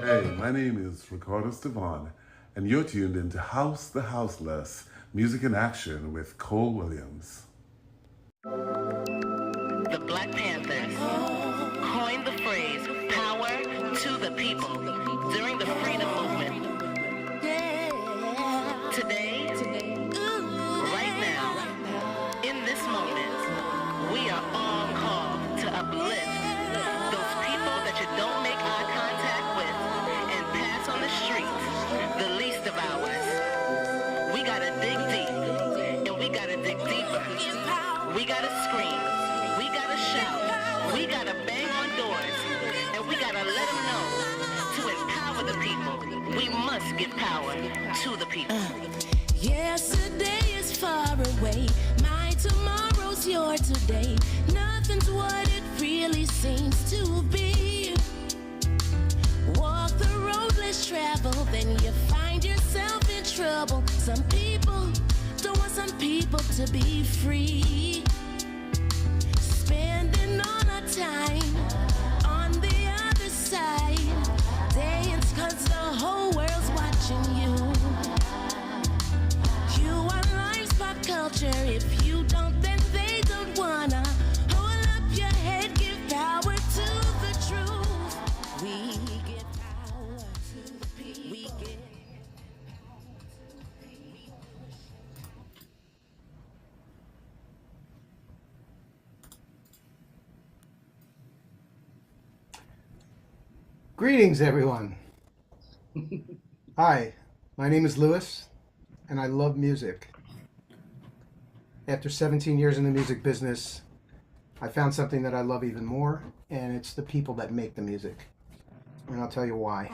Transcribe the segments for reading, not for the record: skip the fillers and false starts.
Hey, my name is Ricardo Stevon, and you're tuned into House the Houseless, Music in Action with Cole Williams. The Black Panthers coined the phrase "power to the people" during the freedom movement. Today, right now, in this moment, we are all called to uplift those people that you don't make eye contact with and pass on the streets, the least of ours. We gotta dig deep, and we gotta dig deeper. We gotta scream, we gotta shout, we gotta bang on doors, and we gotta let them know to empower the people. We must give power to the people. Yesterday is far away, my tomorrow's your today. Nothing's what it really seems to be. Walk the road less traveled, then you find yourself in trouble. Some people don't want some people to be free. Spending all our time on the other side. Dance 'cause the whole world's watching you. You are life's pop culture. If you don't, then they don't wanna. Hold up your head, give power to the truth. We give power to the people. We give. Greetings, everyone. Hi, my name is Lewis, and I love music. After 17 years in the music business, I found something that I love even more, and it's the people that make the music. and I'll tell you why.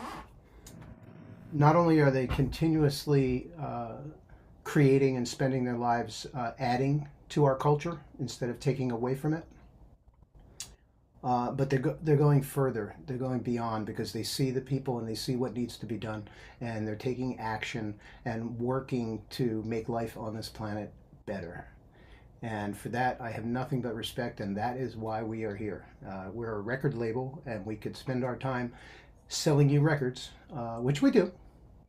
Not only are they continuously creating and spending their lives adding to our culture instead of taking away from it, but they're going further. They're going beyond because they see the people and they see what needs to be done, and they're taking action and working to make life on this planet better. And for that, I have nothing but respect, and that is why we are here. We're a record label, and we could spend our time selling you records, which we do.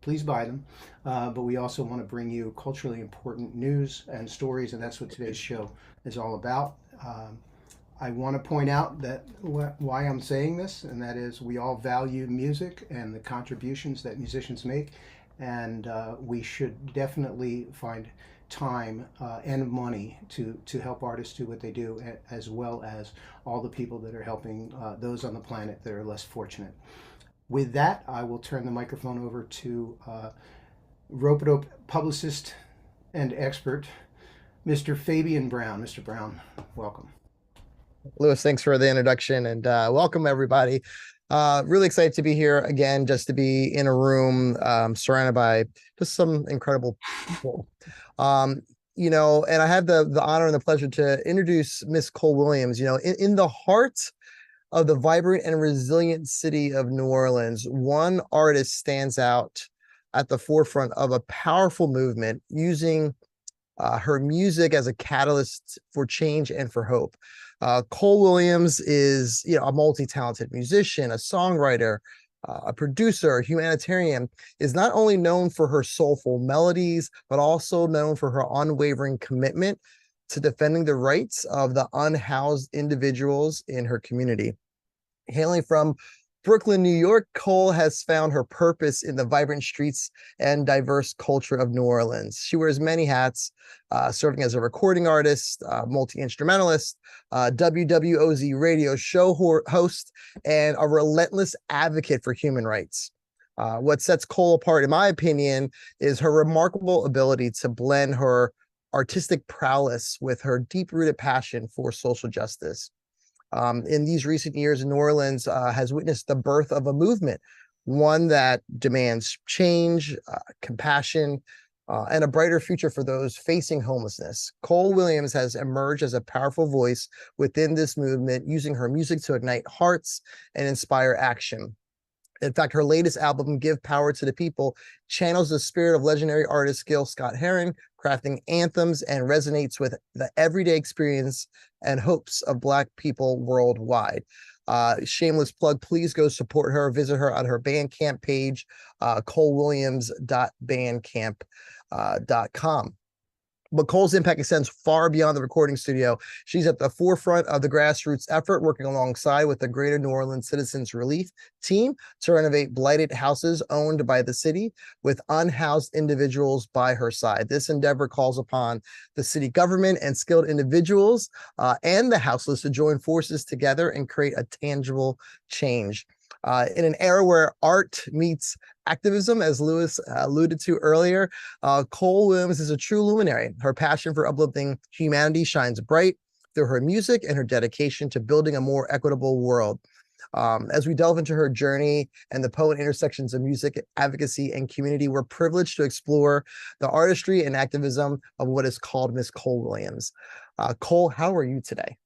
Please buy them. But we also want to bring you culturally important news and stories, and that's what today's show is all about. I want to point out that why I'm saying this, and that is we all value music and the contributions that musicians make, and we should definitely find time and money to help artists do what they do, as well as all the people that are helping those on the planet that are less fortunate. With that, I will turn the microphone over to rope-a-dope publicist and expert, Mr. Fabian Brown. Mr. Brown, welcome. Louis, thanks for the introduction, and welcome everybody. Really excited to be here again, just to be in a room surrounded by just some incredible people. You know, and I have the honor and the pleasure to introduce Miss Cole Williams. You know, in the heart of the vibrant and resilient city of New Orleans, one artist stands out at the forefront of a powerful movement, using her music as a catalyst for change and for hope. Cole Williams is, you know, a multi-talented musician, a songwriter, a producer, a humanitarian, is not only known for her soulful melodies, but also known for her unwavering commitment to defending the rights of the unhoused individuals in her community. Hailing from Brooklyn, New York, Cole has found her purpose in the vibrant streets and diverse culture of New Orleans. She wears many hats, serving as a recording artist, multi-instrumentalist, WWOZ radio show host, and a relentless advocate for human rights. What sets Cole apart, in my opinion, is her remarkable ability to blend her artistic prowess with her deep-rooted passion for social justice. In these recent years, New Orleans has witnessed the birth of a movement, one that demands change, compassion, and a brighter future for those facing homelessness. Cole Williams has emerged as a powerful voice within this movement, using her music to ignite hearts and inspire action. In fact, her latest album, Give Power to the People, channels the spirit of legendary artist Scott-Heron, crafting anthems and resonates with the everyday experience and hopes of Black people worldwide. Shameless plug, please go support her. Visit her on her Bandcamp page, colewilliams.bandcamp.com. But Cole's impact extends far beyond the recording studio. She's at the forefront of the grassroots effort, working alongside with the Greater New Orleans Citizens Relief Team to renovate blighted houses owned by the city, with unhoused individuals by her side. This endeavor calls upon the city government and skilled individuals and the houseless to join forces together and create a tangible change. In an era where art meets activism, as Louis alluded to earlier, Cole Williams is a true luminary. Her passion for uplifting humanity shines bright through her music and her dedication to building a more equitable world. As we delve into her journey and the potent intersections of music, advocacy, and community, we're privileged to explore the artistry and activism of what is called Miss Cole Williams. Cole, how are you today?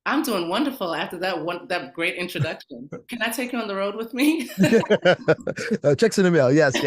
I'm doing wonderful after that great introduction. Can I take you on the road with me? Checks in the mail. Yes.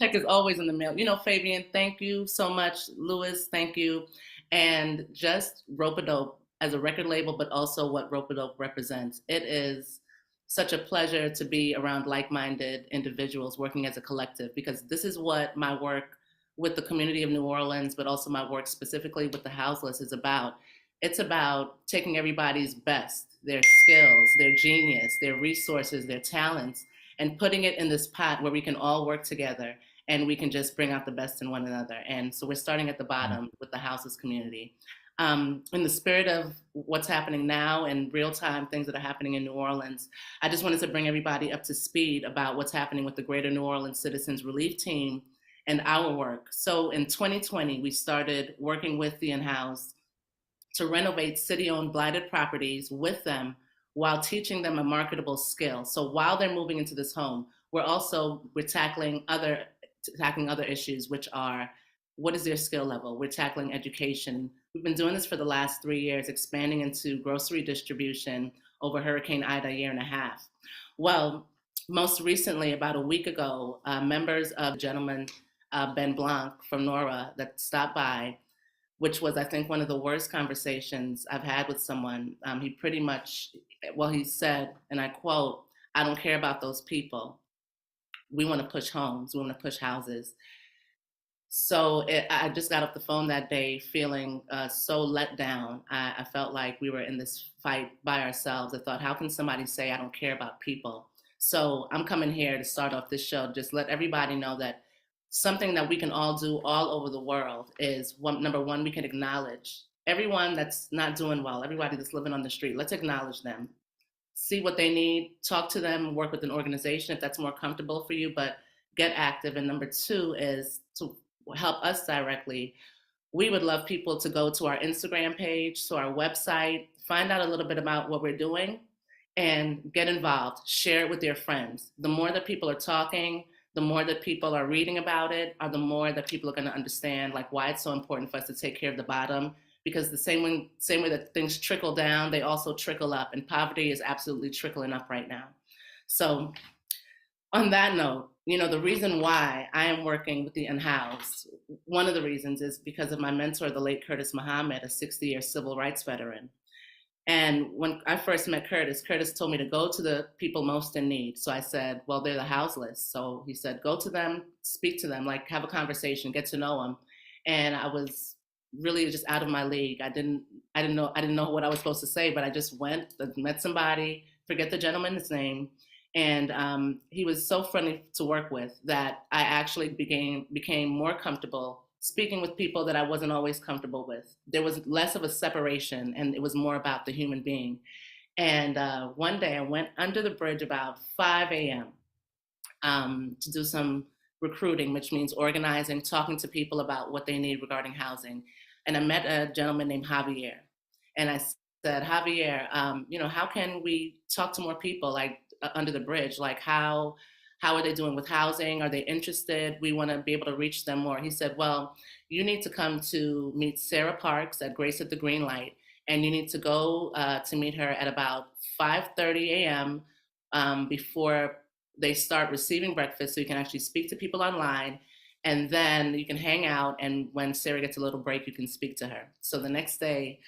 Check is always in the mail. You know, Fabian, thank you so much. Louis, thank you. And just Rope-a-Dope as a record label, but also what Rope-a-Dope represents. It is such a pleasure to be around like-minded individuals working as a collective, because this is what my work with the community of New Orleans, but also my work specifically with the Houseless is about. It's about taking everybody's best, their skills, their genius, their resources, their talents, and putting it in this pot where we can all work together and we can just bring out the best in one another. And so we're starting at the bottom with the Houseless community. In the spirit of what's happening now and real time things that are happening in New Orleans, I just wanted to bring everybody up to speed about what's happening with the Greater New Orleans Citizens Relief Team and our work. So in 2020, we started working with the unhoused to renovate city-owned blighted properties with them while teaching them a marketable skill. So while they're moving into this home, we're tackling other issues, which are, what is their skill level? We're tackling education. We've been doing this for the last 3 years, expanding into grocery distribution over Hurricane Ida, a year and a half. Well, most recently, about a week ago, members of the gentleman, Ben Blanc from Nora, that stopped by, which was, I think, one of the worst conversations I've had with someone. He pretty much, he said, and I quote, "I don't care about those people. We want to push homes. We want to push houses." So I just got off the phone that day feeling so let down. I felt like we were in this fight by ourselves. I thought, how can somebody say I don't care about people? So I'm coming here to start off this show, just let everybody know that something that we can all do all over the world is, number one, we can acknowledge everyone that's not doing well, everybody that's living on the street. Let's acknowledge them, see what they need, talk to them, work with an organization if that's more comfortable for you, but get active. And number two is to help us directly. We would love people to go to our Instagram page, to our website, find out a little bit about what we're doing and get involved, share it with your friends. The more that people are talking, the more that people are reading about it, or the more that people are going to understand like why it's so important for us to take care of the bottom, because the same way that things trickle down, they also trickle up, and poverty is absolutely trickling up right now. So on that note, the reason why I am working with the unhoused, one of the reasons is because of my mentor, the late Curtis Muhammad, a 60-year civil rights veteran. And when I first met Curtis told me to go to the people most in need. So I said, well, they're the houseless. So he said, go to them, speak to them, like have a conversation, get to know them. And I was really just out of my league. I didn't know what I was supposed to say, but I just went, met somebody, forget the gentleman's name. And he was so friendly to work with that I actually became more comfortable speaking with people that I wasn't always comfortable with. There was less of a separation, and it was more about the human being. And one day I went under the bridge about 5 a.m. To do some recruiting, which means organizing, talking to people about what they need regarding housing. And I met a gentleman named Javier. And I said, Javier, how can we talk to more people like under the bridge? Like how are they doing with housing? Are they interested? We want to be able to reach them more. He said, well, you need to come to meet Sarah Parks at Grace at the Green Light. And you need to go to meet her at about 5:30 a.m. Before they start receiving breakfast, so you can actually speak to people online. And then you can hang out. And when Sarah gets a little break, you can speak to her. So the next day,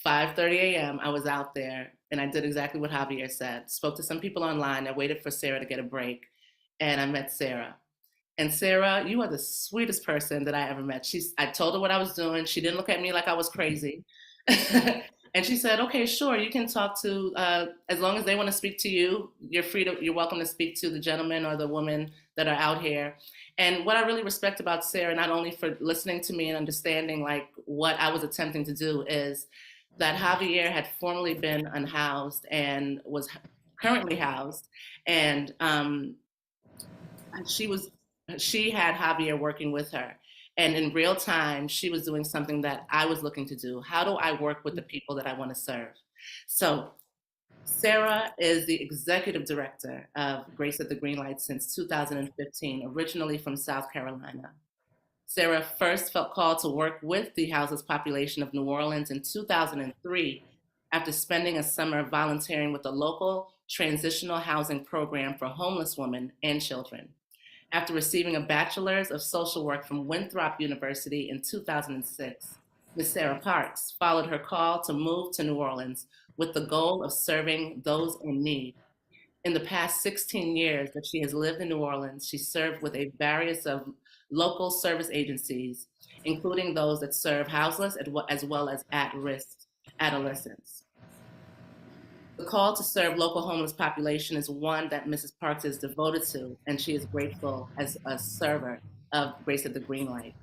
5:30 a.m., I was out there and I did exactly what Javier said. Spoke to some people online. I waited for Sarah to get a break and I met Sarah. And Sarah, you are the sweetest person that I ever met. I told her what I was doing. She didn't look at me like I was crazy. And she said, okay, sure, you can talk to, as long as they want to speak to you, you're welcome to speak to the gentleman or the woman that are out here. And what I really respect about Sarah, not only for listening to me and understanding like what I was attempting to do, is that Javier had formerly been unhoused and was currently housed. And she had Javier working with her. And in real time, she was doing something that I was looking to do. How do I work with the people that I want to serve? So Sarah is the executive director of Grace at the Green Light since 2015, originally from South Carolina. Sarah first felt called to work with the houseless population of New Orleans in 2003 after spending a summer volunteering with a local transitional housing program for homeless women and children. After receiving a bachelor's of social work from Winthrop University in 2006, Ms. Sarah Parks followed her call to move to New Orleans with the goal of serving those in need. In the past 16 years that she has lived in New Orleans, she served with a variety of local service agencies, including those that serve houseless as well as at-risk adolescents. The call to serve local homeless population is one that Mrs. Parks is devoted to, and she is grateful as a server of Grace at the Green Light.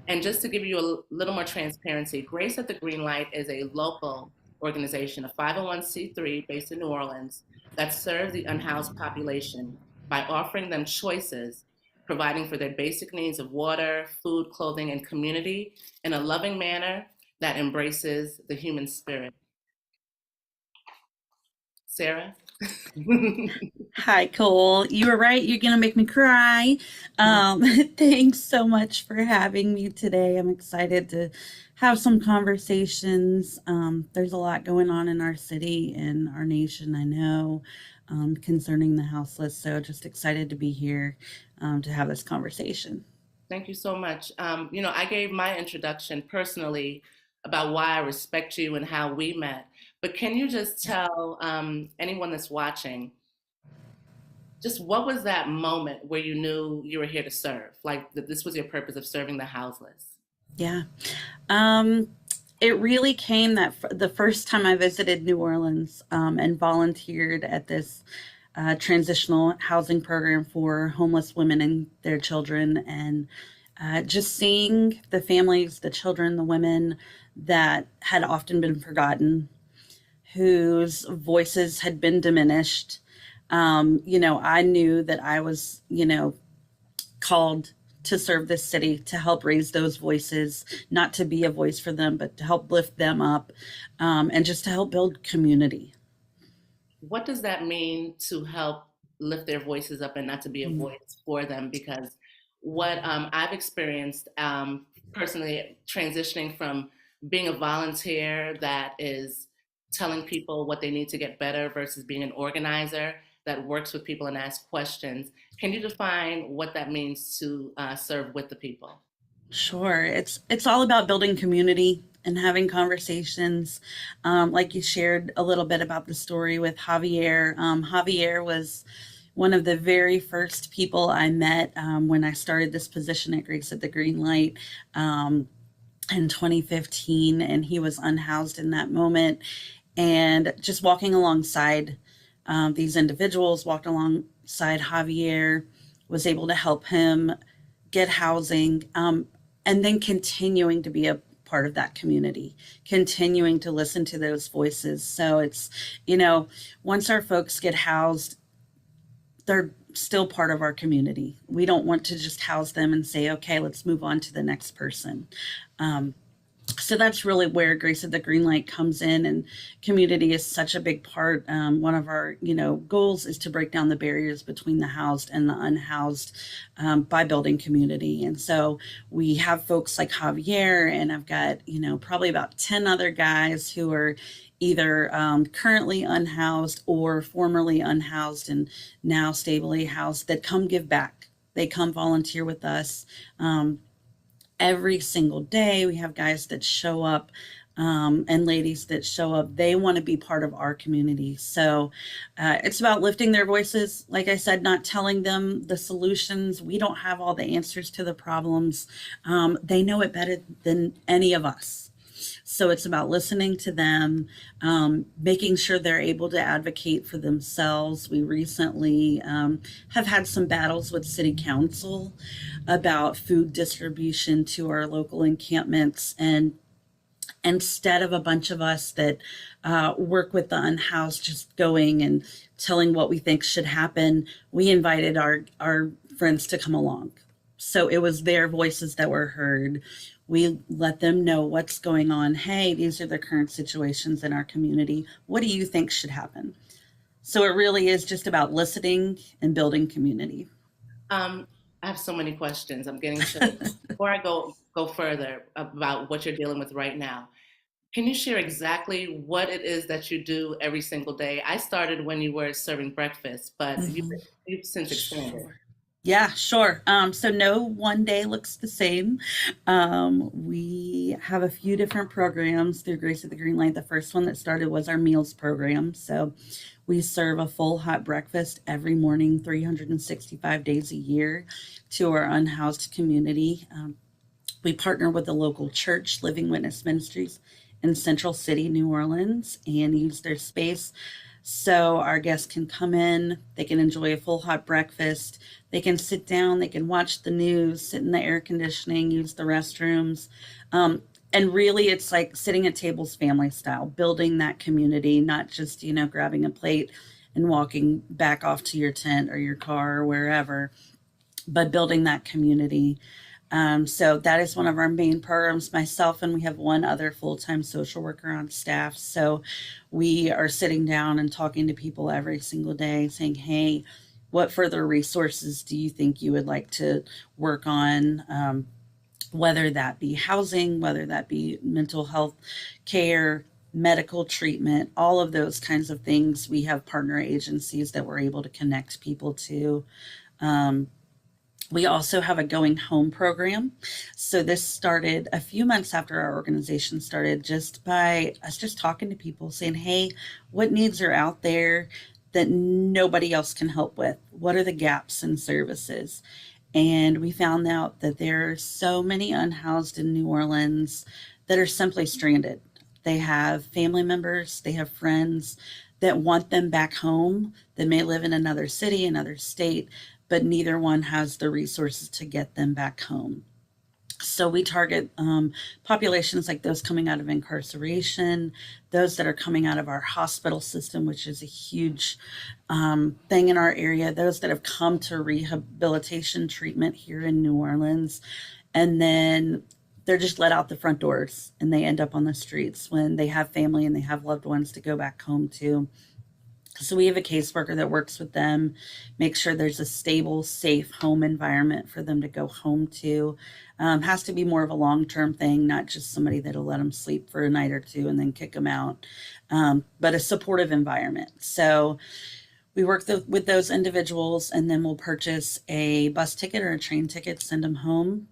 And just to give you a little more transparency, Grace at the Green Light is a local organization, a 501c3 based in New Orleans, that serves the unhoused population by offering them choices, providing for their basic needs of water, food, clothing, and community in a loving manner that embraces the human spirit. Sarah? Hi, Cole. You were right. You're going to make me cry. Thanks so much for having me today. I'm excited to have some conversations. There's a lot going on in our city and our nation, I know, concerning the houseless. So just excited to be here to have this conversation. Thank you so much. I gave my introduction personally about why I respect you and how we met. But can you just tell anyone that's watching, just what was that moment where you knew you were here to serve? Like that this was your purpose of serving the houseless? Yeah. It really came that the first time I visited New Orleans and volunteered at this transitional housing program for homeless women and their children, and just seeing the families, the children, the women that had often been forgotten, whose voices had been diminished. I knew that I was, called to serve this city, to help raise those voices, not to be a voice for them, but to help lift them up, and just to help build community. What does that mean to help lift their voices up and not to be a voice for them? Because what I've experienced personally, transitioning from being a volunteer that is telling people what they need to get better versus being an organizer that works with people and asks questions. Can you define what that means to serve with the people? Sure. It's all about building community and having conversations. Like you shared a little bit about the story with Javier. Javier was one of the very first people I met when I started this position at Grace at the Green Light in 2015, and he was unhoused in that moment. And just walking alongside these individuals, walked alongside Javier, was able to help him get housing, and then continuing to be a part of that community, continuing to listen to those voices. So it's, once our folks get housed, they're still part of our community. We don't want to just house them and say, okay, let's move on to the next person. So that's really where Grace at the Green Light comes in, and community is such a big part. One of our, goals is to break down the barriers between the housed and the unhoused by building community. And so we have folks like Javier, and I've got, probably about 10 other guys who are either currently unhoused or formerly unhoused and now stably housed that come give back. They come volunteer with us. Every single day, we have guys that show up and ladies that show up. They want to be part of our community. So it's about lifting their voices. Like I said, not telling them the solutions. We don't have all the answers to the problems. They know it better than any of us. So it's about listening to them, making sure they're able to advocate for themselves. We recently have had some battles with City Council about food distribution to our local encampments. And instead of a bunch of us that work with the unhoused just going and telling what we think should happen, we invited our friends to come along. So it was their voices that were heard. We let them know what's going on. Hey, these are the current situations in our community. What do you think should happen? So it really is just about listening and building community. I have so many questions. I'm getting to before I go further about what you're dealing with right now. Can you share exactly what it is that you do every single day? I started when you were serving breakfast, but you've since expanded. Sure. Yeah, sure. So no one day looks the same. We have a few different programs through Grace at the Green Light. The first one that started was our meals program. So we serve a full hot breakfast every morning, 365 days a year to our unhoused community. We partner with the local church, Living Witness Ministries in Central City, New Orleans, and use their space so our guests can come in, they can enjoy a full hot breakfast, they can sit down, they can watch the news, sit in the air conditioning, use the restrooms. And really it's like sitting at tables family style, building that community, not just, grabbing a plate and walking back off to your tent or your car or wherever, but building that community. So that is one of our main programs. Myself and we have one other full-time social worker on staff. So we are sitting down and talking to people every single day saying, hey, what further resources do you think you would like to work on? Whether that be housing, whether that be mental health care, medical treatment, all of those kinds of things. We have partner agencies that we're able to connect people to. We also have a going home program. So this started a few months after our organization started, just by us just talking to people saying, hey, what needs are out there that nobody else can help with? What are the gaps in services? And we found out that there are so many unhoused in New Orleans that are simply stranded. They have family members, they have friends that want them back home, that may live in another city, another state, but neither one has the resources to get them back home. So we target populations like those coming out of incarceration, those that are coming out of our hospital system, which is a huge thing in our area, those that have come to rehabilitation treatment here in New Orleans, and then they're just let out the front doors and they end up on the streets when they have family and they have loved ones to go back home to. So we have a caseworker that works with them, makes sure there's a stable, safe home environment for them to go home to. Has to be more of a long-term thing, not just somebody that'll let them sleep for a night or two and then kick them out, but a supportive environment. So we work with those individuals, and then we'll purchase a bus ticket or a train ticket, send them home.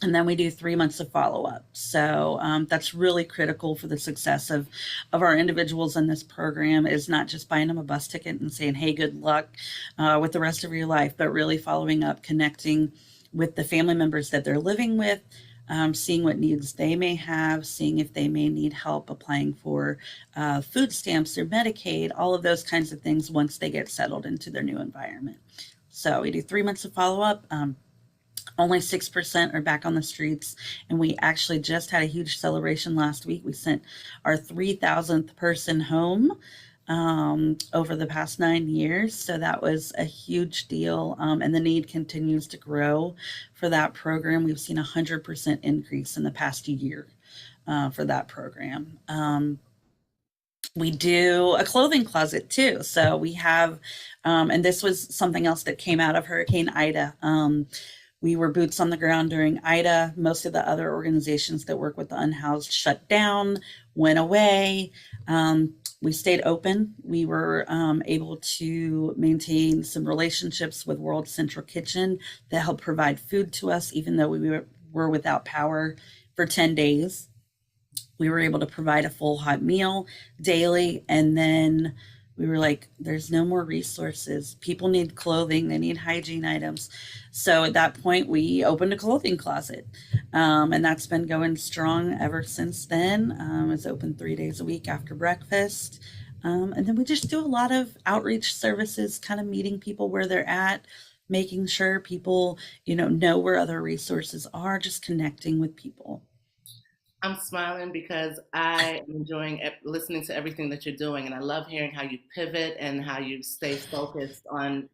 And then we do 3 months of follow-up. So that's really critical for the success of our individuals in this program, is not just buying them a bus ticket and saying, hey, good luck with the rest of your life, but really following up, connecting with the family members that they're living with, seeing what needs they may have, seeing if they may need help applying for food stamps or Medicaid, all of those kinds of things once they get settled into their new environment. So we do 3 months of follow-up. Only 6% are back on the streets. And we actually just had a huge celebration last week. We sent our 3,000th person home over the past 9 years. So that was a huge deal. And the need continues to grow for that program. We've seen 100% increase in the past year for that program. We do a clothing closet too. So we have, and this was something else that came out of Hurricane Ida. We were boots on the ground during Ida. Most of the other organizations that work with the unhoused shut down, went away. We stayed open. We were able to maintain some relationships with World Central Kitchen that helped provide food to us, even though we were without power for 10 days. We were able to provide a full hot meal daily, and then we were like, there's no more resources. People need clothing. They need hygiene items. So at that point, we opened a clothing closet. And that's been going strong ever since then. It's open 3 days a week after breakfast. And then we just do a lot of outreach services, kind of meeting people where they're at, making sure people, know where other resources are, just connecting with people. I'm smiling because I am enjoying listening to everything that you're doing, and I love hearing how you pivot and how you stay focused on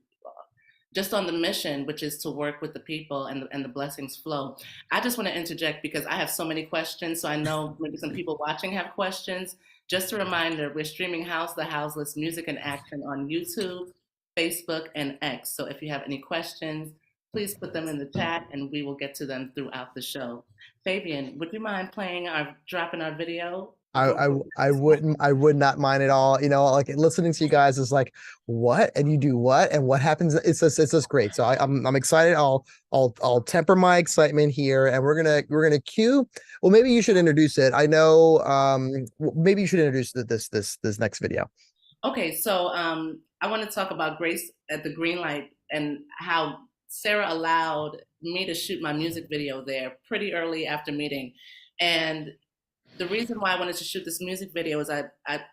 just on the mission, which is to work with the people and the blessings flow. I just want to interject because I have so many questions, so I know maybe some people watching have questions. Just a reminder, we're streaming House the Houseless Music and Action on YouTube, Facebook, and X. So if you have any questions, please put them in the chat and we will get to them throughout the show. Fabian, would you mind dropping our video? I would not mind at all. Like listening to you guys is like, what? And you do what? And what happens? It's just great. So I'm excited. I'll temper my excitement here, and we're gonna cue. Well, maybe you should introduce it. I know. Maybe you should introduce this next video. Okay, so I want to talk about Grace at the Greenlight and how Sarah allowed me to shoot my music video there pretty early after meeting. And the reason why I wanted to shoot this music video is I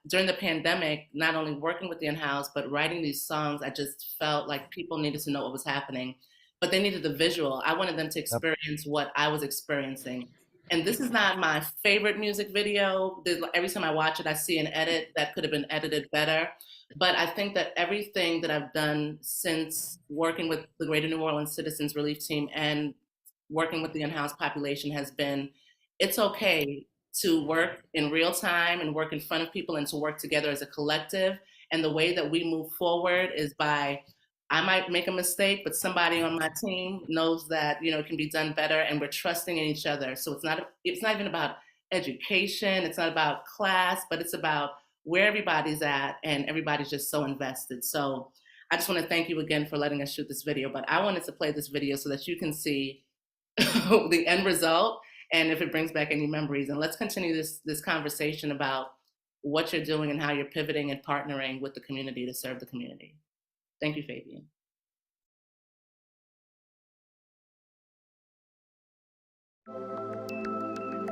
during the pandemic, not only working with the unhoused, but writing these songs, I just felt like people needed to know what was happening, but they needed the visual. I wanted them to experience what I was experiencing. And this is not my favorite music video. Every time I watch it, I see an edit that could have been edited better. But I think that everything that I've done since working with the Greater New Orleans Citizens Relief Team and working with the in-house population has been, it's okay to work in real time and work in front of people and to work together as a collective. And the way that we move forward is by, I might make a mistake, but somebody on my team knows that, it can be done better, and we're trusting in each other. So it's not even about education, it's not about class, but it's about where everybody's at, and everybody's just so invested. So I just want to thank you again for letting us shoot this video, but I wanted to play this video so that you can see the end result and if it brings back any memories. And let's continue this conversation about what you're doing and how you're pivoting and partnering with the community to serve the community. Thank you, Fabian.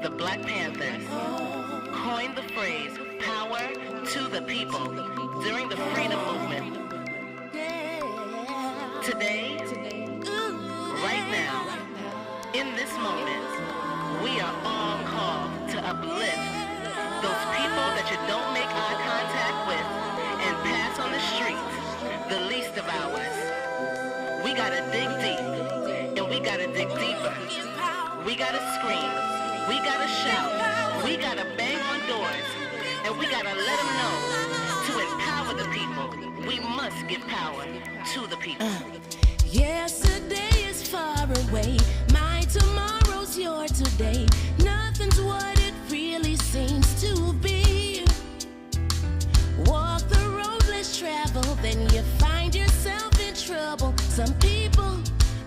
The Black Panthers coined the phrase "power to the people" during the freedom movement. Today, right now, in this moment, we are all called to uplift those people that you don't make eye contact with and pass on the streets, the least of ours. We gotta dig deep, and we gotta dig deeper. We gotta scream, we gotta shout, we gotta bang on doors, and we gotta let them know to empower the people. We must give power to the people. Yesterday is far away, my tomorrow's your today. Nothing's what it really seems to be. Walk the road less traveled, then you find yourself in trouble. Some people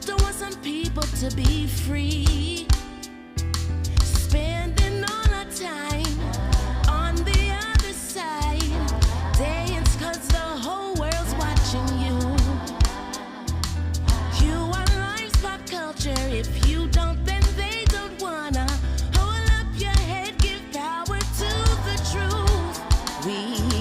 don't want some people to be free. Spending all our time on the other side. Dance 'cause the whole world's watching you. You are life's pop culture. If you don't, then they don't wanna. Hold up your head, give power to the truth. We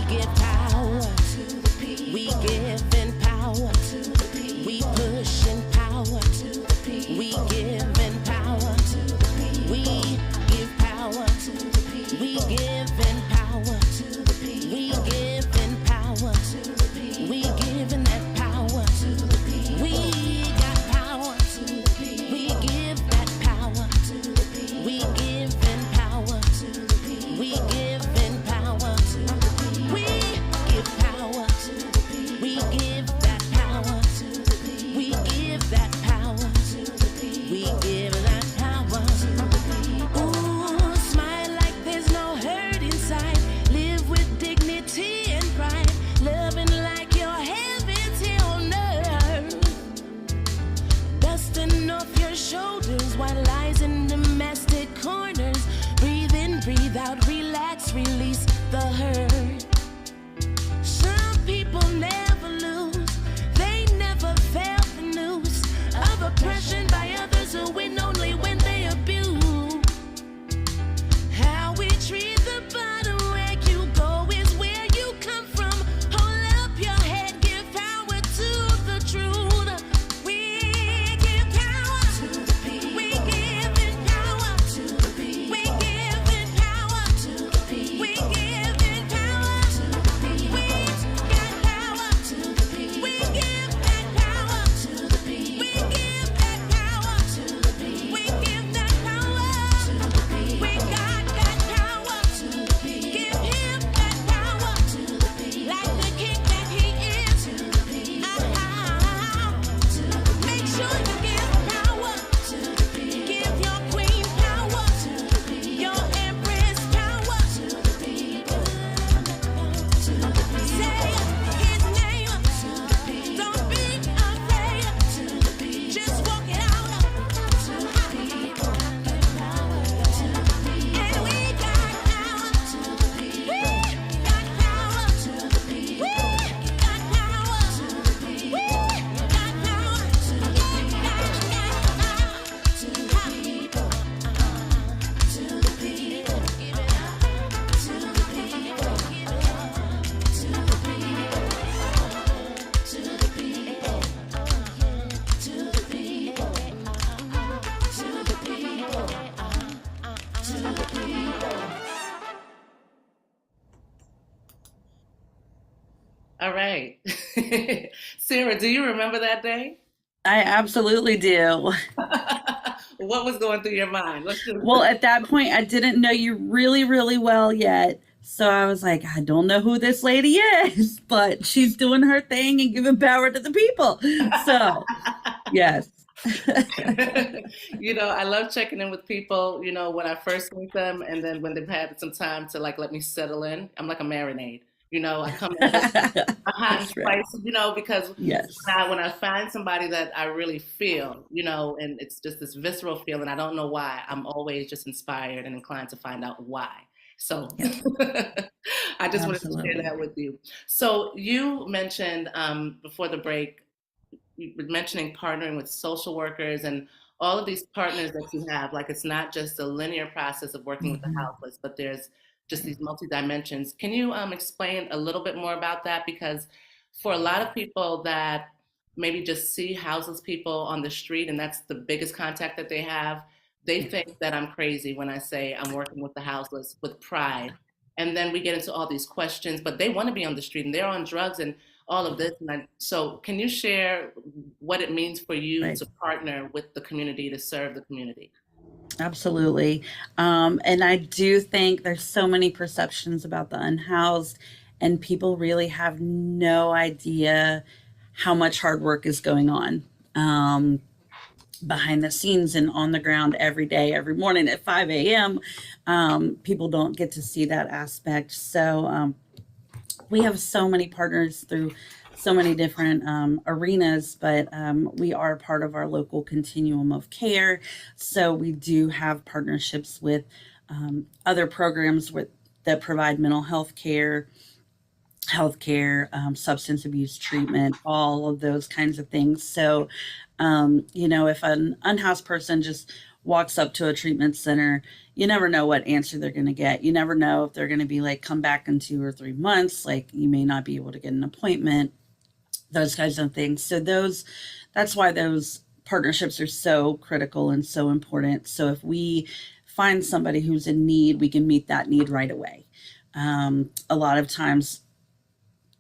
give power to the people. We give in power to the people. We push in power to the people. We give in power to the people. We give power to the people. We give in power to the people. We give in power to the people. We give in that power to the people. We got power to the people. We give that power to the people. We give in power to the people. We give in power to the people. We give power to the people. We give that power to the people. We give that power to the people. We give that power to the people. Ooh, smile like there's no hurt inside. Live with dignity and pride. Loving like your heaven's here on earth. Dusting off your shoulders what lies in domestic corners. Breathe in, breathe out, relax, release the hurt. Some people never lose. They never felt the news of oppression by others who win only when they abuse. How we treat the bottom, where you go is where you come from. Hold up your head, give power to the truth. We give power to the people. We give in power to the people. We give in power to the people. We give in power to the people. We got power to the people. We give that power to the people. We give that power to the people. We give that power to the people. We got that power to the people. Give him that power to the people. Like the king that he is to the people. Make sure you give power to the people. Give your queen power to the people. Your empress power to the people. Say his name to the people. Don't be afraid to the people. Just walk it out to the people. And we got power to the people. We got power to the people. We got power to the people. We got power to the people. To the people. To the people. Give it up to the people. Give it up to the people. To the people. To the people. To the people. To the people. All right. Sarah, do you remember that day? I absolutely do. What was going through your mind? Well, at that point, I didn't know you really, really well yet. So I was like, I don't know who this lady is, but she's doing her thing and giving power to the people. So, yes. I love checking in with people, when I first meet them, and then when they've had some time to like let me settle in. I'm like a marinade. I come in with a hot and That's right. spicy, because Yes. when I find somebody that I really feel, and it's just this visceral feeling, I don't know why, I'm always just inspired and inclined to find out why. So Yes. I just wanted to share Absolutely. that with you. So you mentioned before the break, you were mentioning partnering with social workers and all of these partners that you have. Like, it's not just a linear process of working with the Mhm. houseless, but there's just these multi dimensions. Can you explain a little bit more about that? Because for a lot of people that maybe just see houseless people on the street and that's the biggest contact that they have, they think that I'm crazy when I say I'm working with the houseless with pride. And then we get into all these questions, but they want to be on the street and they're on drugs and all of this. So can you share what it means for you Right. to partner with the community to serve the community? Absolutely. And I do think there's so many perceptions about the unhoused, and people really have no idea how much hard work is going on behind the scenes and on the ground every day, every morning at 5 a.m. People don't get to see that aspect. So we have so many partners through so many different arenas, but we are part of our local continuum of care. So we do have partnerships with other programs that provide mental health care, healthcare, substance abuse treatment, all of those kinds of things. So, if an unhoused person just walks up to a treatment center, you never know what answer they're going to get. You never know if they're going to be like, come back in 2 or 3 months. Like, you may not be able to get an appointment, those kinds of things. So that's why those partnerships are so critical and so important. So if we find somebody who's in need, we can meet that need right away. A lot of times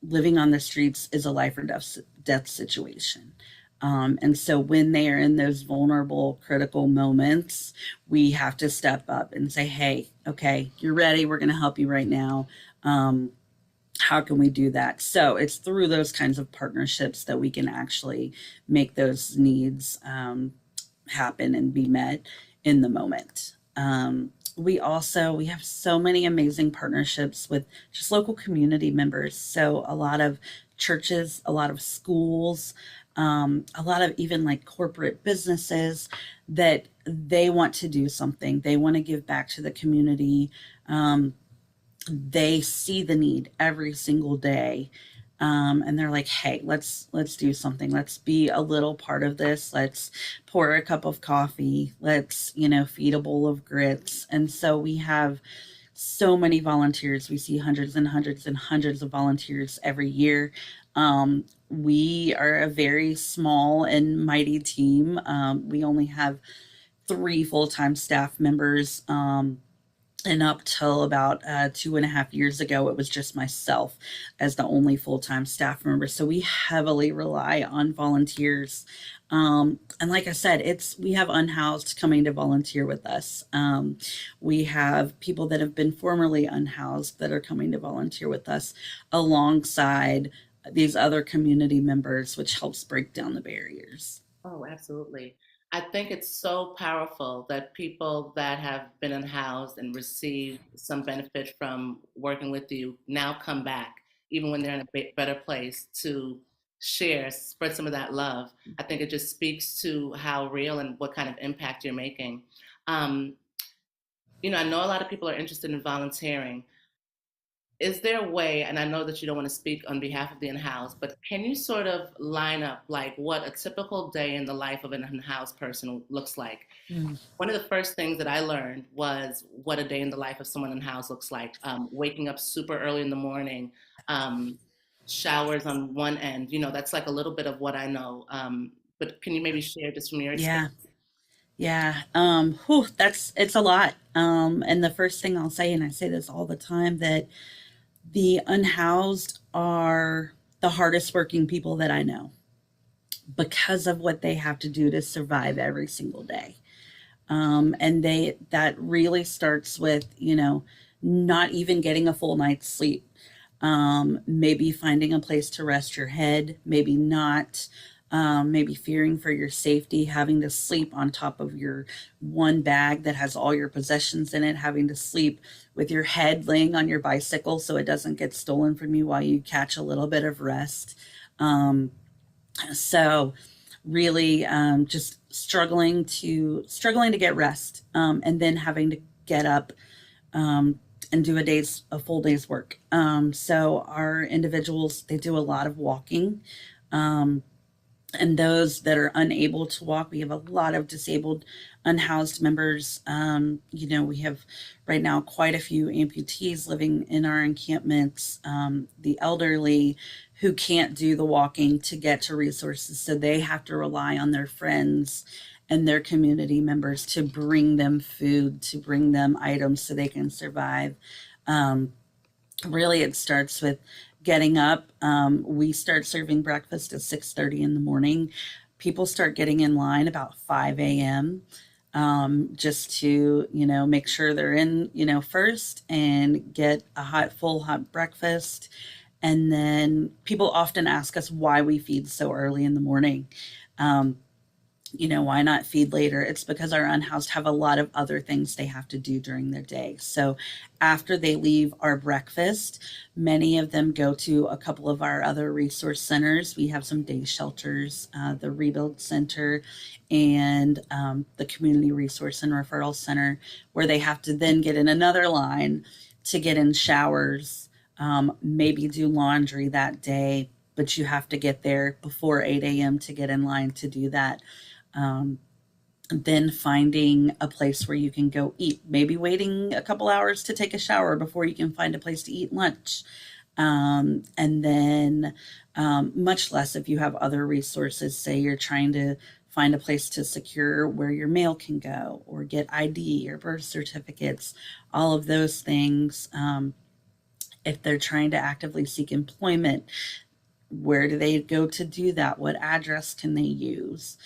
living on the streets is a life or death situation. And so when they are in those vulnerable, critical moments, we have to step up and say, hey, okay, you're ready. We're going to help you right now. How can we do that? So it's through those kinds of partnerships that we can actually make those needs happen and be met in the moment. We have so many amazing partnerships with just local community members. So a lot of churches, a lot of schools, a lot of even like corporate businesses that they want to do something. They want to give back to the community. They see the need every single day. And they're like, hey, let's do something. Let's be a little part of this. Let's pour a cup of coffee. Let's, feed a bowl of grits. And so we have so many volunteers. We see hundreds and hundreds and hundreds of volunteers every year. We are a very small and mighty team. We only have 3 full-time staff members. And up till about 2.5 years ago, it was just myself as the only full-time staff member. So we heavily rely on volunteers. And like I said, we have unhoused coming to volunteer with us. We have people that have been formerly unhoused that are coming to volunteer with us alongside these other community members, which helps break down the barriers. Oh, absolutely. I think it's so powerful that people that have been unhoused and received some benefit from working with you now come back, even when they're in a better place, to share, spread some of that love. I think it just speaks to how real and what kind of impact you're making. I know a lot of people are interested in volunteering. Is there a way, and I know that you don't want to speak on behalf of the unhoused, but can you sort of line up like what a typical day in the life of an unhoused person looks like? Mm. One of the first things that I learned was what a day in the life of someone unhoused looks like. Waking up super early in the morning, showers on one end, that's like a little bit of what I know. But can you maybe share just from your Yeah. experience? Yeah. It's a lot. And the first thing I'll say, and I say this all the time, that the unhoused are the hardest working people that I know because of what they have to do to survive every single day. And that really starts with, not even getting a full night's sleep. Maybe finding a place to rest your head, maybe not, maybe fearing for your safety, having to sleep on top of your one bag that has all your possessions in it, having to sleep with your head laying on your bicycle so it doesn't get stolen from you while you catch a little bit of rest. So really just struggling to get rest, and then having to get up and do a full day's work. So our individuals, they do a lot of walking. And those that are unable to walk, we have a lot of disabled, unhoused members. We have right now quite a few amputees living in our encampments, the elderly who can't do the walking to get to resources. So they have to rely on their friends and their community members to bring them food, to bring them items so they can survive. Really, it starts with getting up. We start serving breakfast at 6:30 in the morning. People start getting in line about 5 a.m. Just to, make sure they're in, first and get a full hot breakfast. And then people often ask us why we feed so early in the morning. Why not feed later? It's because our unhoused have a lot of other things they have to do during their day. So after they leave our breakfast, many of them go to a couple of our other resource centers. We have some day shelters, the Rebuild Center and the Community Resource and Referral Center, where they have to then get in another line to get in showers, maybe do laundry that day, but you have to get there before 8 a.m. to get in line to do that. Then finding a place where you can go eat, maybe waiting a couple hours to take a shower before you can find a place to eat lunch. And then much less if you have other resources, say you're trying to find a place to secure where your mail can go or get ID or birth certificates, all of those things. If they're trying to actively seek employment, where do they go to do that? What address can they use?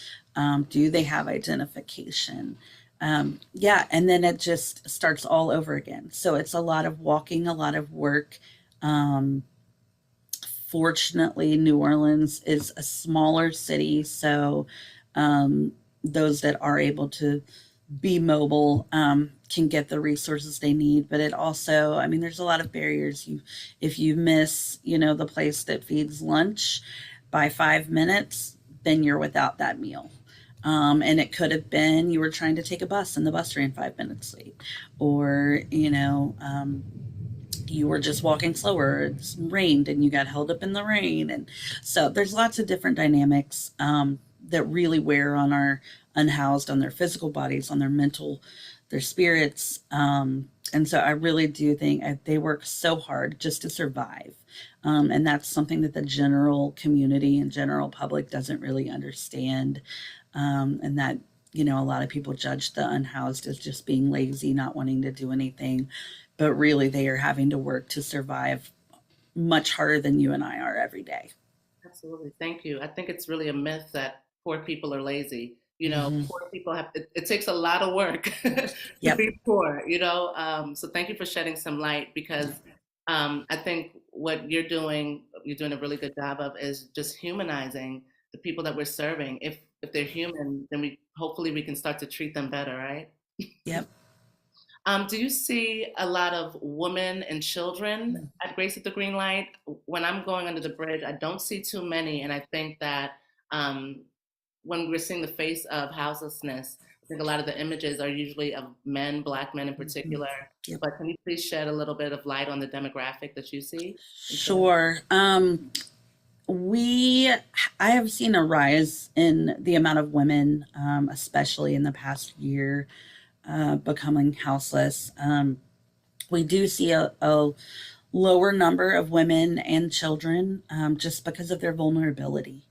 Do they have identification? And then it just starts all over again. So it's a lot of walking, a lot of work. Fortunately, New Orleans is a smaller city, so those that are able to be mobile can get the resources they need. But it also, there's a lot of barriers. If you miss, the place that feeds lunch by 5 minutes, then you're without that meal. And it could have been you were trying to take a bus and the bus ran 5 minutes late, or you were just walking slower, it's rained and you got held up in the rain. And so there's lots of different dynamics that really wear on our unhoused, on their physical bodies, on their mental, their spirits. And so I really do think they work so hard just to survive. And that's something that the general community and general public doesn't really understand. And that, a lot of people judge the unhoused as just being lazy, not wanting to do anything. But really, they are having to work to survive much harder than you and I are every day. Absolutely. Thank you. I think it's really a myth that poor people are lazy. Poor people it takes a lot of work to be poor, so thank you for shedding some light, because I think what you're doing a really good job of is just humanizing the people that we're serving. If they're human, then hopefully we can start to treat them better, right? Yep. Do you see a lot of women and children at Grace at the Green Light? When I'm going under the bridge, I don't see too many, and I think that when we're seeing the face of houselessness, I think a lot of the images are usually of men, Black men in particular. Yep. But can you please shed a little bit of light on the demographic that you see? Sure. I have seen a rise in the amount of women, especially in the past year, becoming houseless. We do see a lower number of women and children just because of their vulnerability.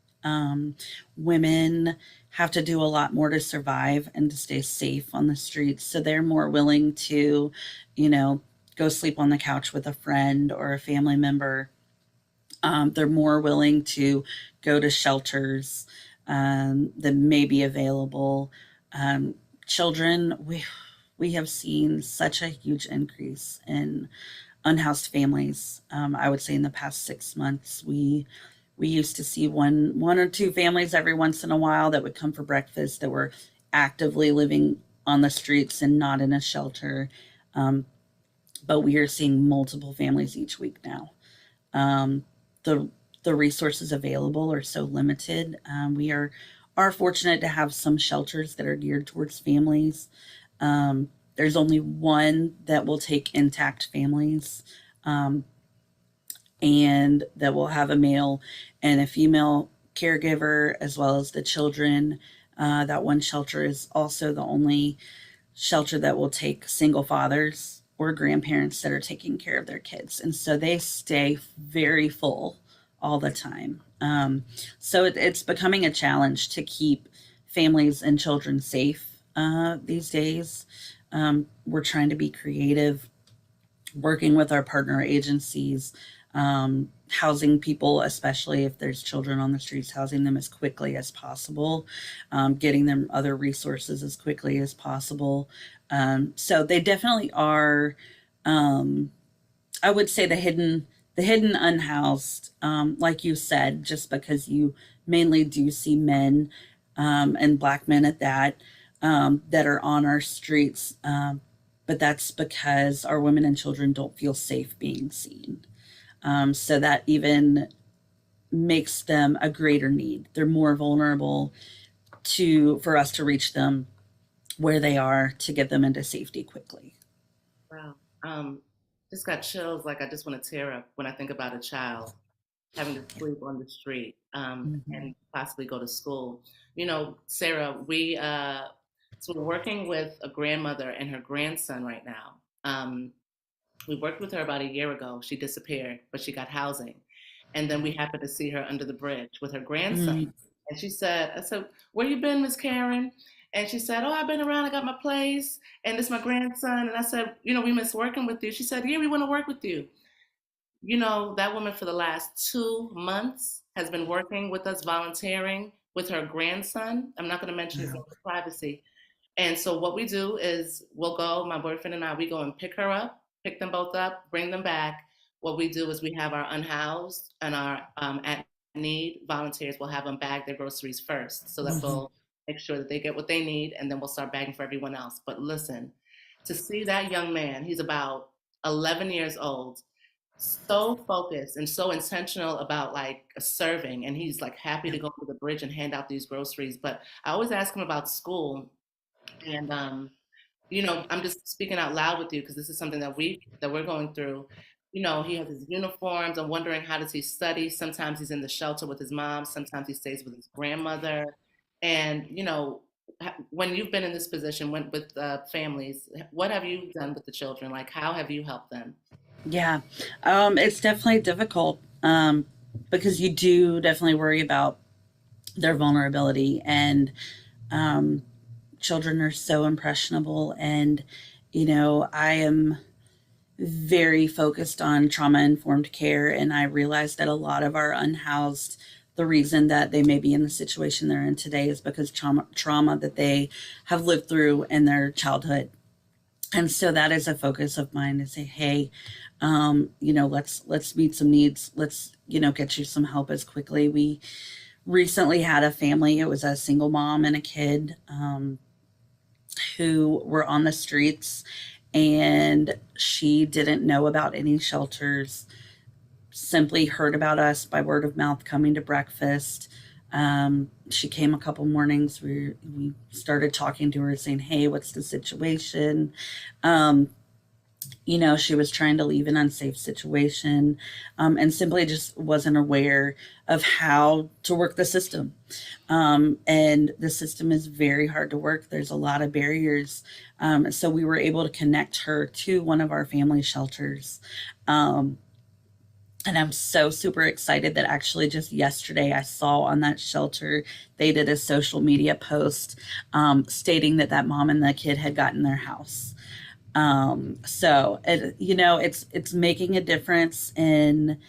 Women have to do a lot more to survive and to stay safe on the streets. So they're more willing to, go sleep on the couch with a friend or a family member. They're more willing to go to shelters that may be available, children, we have seen such a huge increase in unhoused families. I would say in the past 6 months, we used to see one or two families every once in a while that would come for breakfast that were actively living on the streets and not in a shelter. But we are seeing multiple families each week now. The resources available are so limited. We are fortunate to have some shelters that are geared towards families. There's only one that will take intact families, and that will have a male and a female caregiver as well as the children. That one shelter is also the only shelter that will take single fathers or grandparents that are taking care of their kids. And so they stay very full all the time. So it's becoming a challenge to keep families and children safe these days. We're trying to be creative, working with our partner agencies, housing people, especially if there's children on the streets, housing them as quickly as possible, getting them other resources as quickly as possible. So they definitely are, I would say the hidden unhoused, like you said, just because you mainly do see men, and Black men at that, that are on our streets. But that's because our women and children don't feel safe being seen. So that even makes them a greater need. They're more vulnerable for us to reach them where they are to get them into safety quickly. Wow. Just got chills. Like I just want to tear up when I think about a child having to sleep on the street, and possibly go to school. You know, Sarah, so we're working with a grandmother and her grandson right now. We worked with her about a year ago. She disappeared, but she got housing. And then we happened to see her under the bridge with her grandson. And I said, where you been, Miss Karen? And she said, oh, I've been around. I got my place. And it's my grandson. And I said, we miss working with you. She said, yeah, we want to work with you. That woman for the last 2 months has been working with us, volunteering with her grandson. I'm not going to mention his name for privacy. And so what we do is my boyfriend and I, we go and pick them both up, bring them back. What we do is we have our unhoused and our at need volunteers will have them bag their groceries first, so that we'll make sure that they get what they need, and then we'll start bagging for everyone else. But listen, to see that young man, he's about 11 years old, so focused and so intentional about like serving, and he's like happy to go to the bridge and hand out these groceries. But I always ask him about school, and I'm just speaking out loud with you because this is something that we're going through. He has his uniforms. I'm wondering, how does he study? Sometimes he's in the shelter with his mom. Sometimes he stays with his grandmother. And, when you've been in this position with families, what have you done with the children? Like, how have you helped them? Yeah, it's definitely difficult, because you do definitely worry about their vulnerability, and children are so impressionable. And, I am very focused on trauma-informed care, and I realize that a lot of our unhoused, the reason that they may be in the situation they're in today is because trauma that they have lived through in their childhood. And so that is a focus of mine, to say, hey, let's meet some needs. Let's, get you some help as quickly. We recently had a family. It was a single mom and a kid, who were on the streets, and she didn't know about any shelters, simply heard about us by word of mouth coming to breakfast. She came a couple mornings. We started talking to her, saying, hey, what's the situation? She was trying to leave an unsafe situation, and simply just wasn't aware of how to work the system. And the system is very hard to work. There's a lot of barriers. So we were able to connect her to one of our family shelters. And I'm so super excited that actually just yesterday I saw on that shelter, they did a social media post stating that mom and the kid had gotten their house. So it's making a difference in,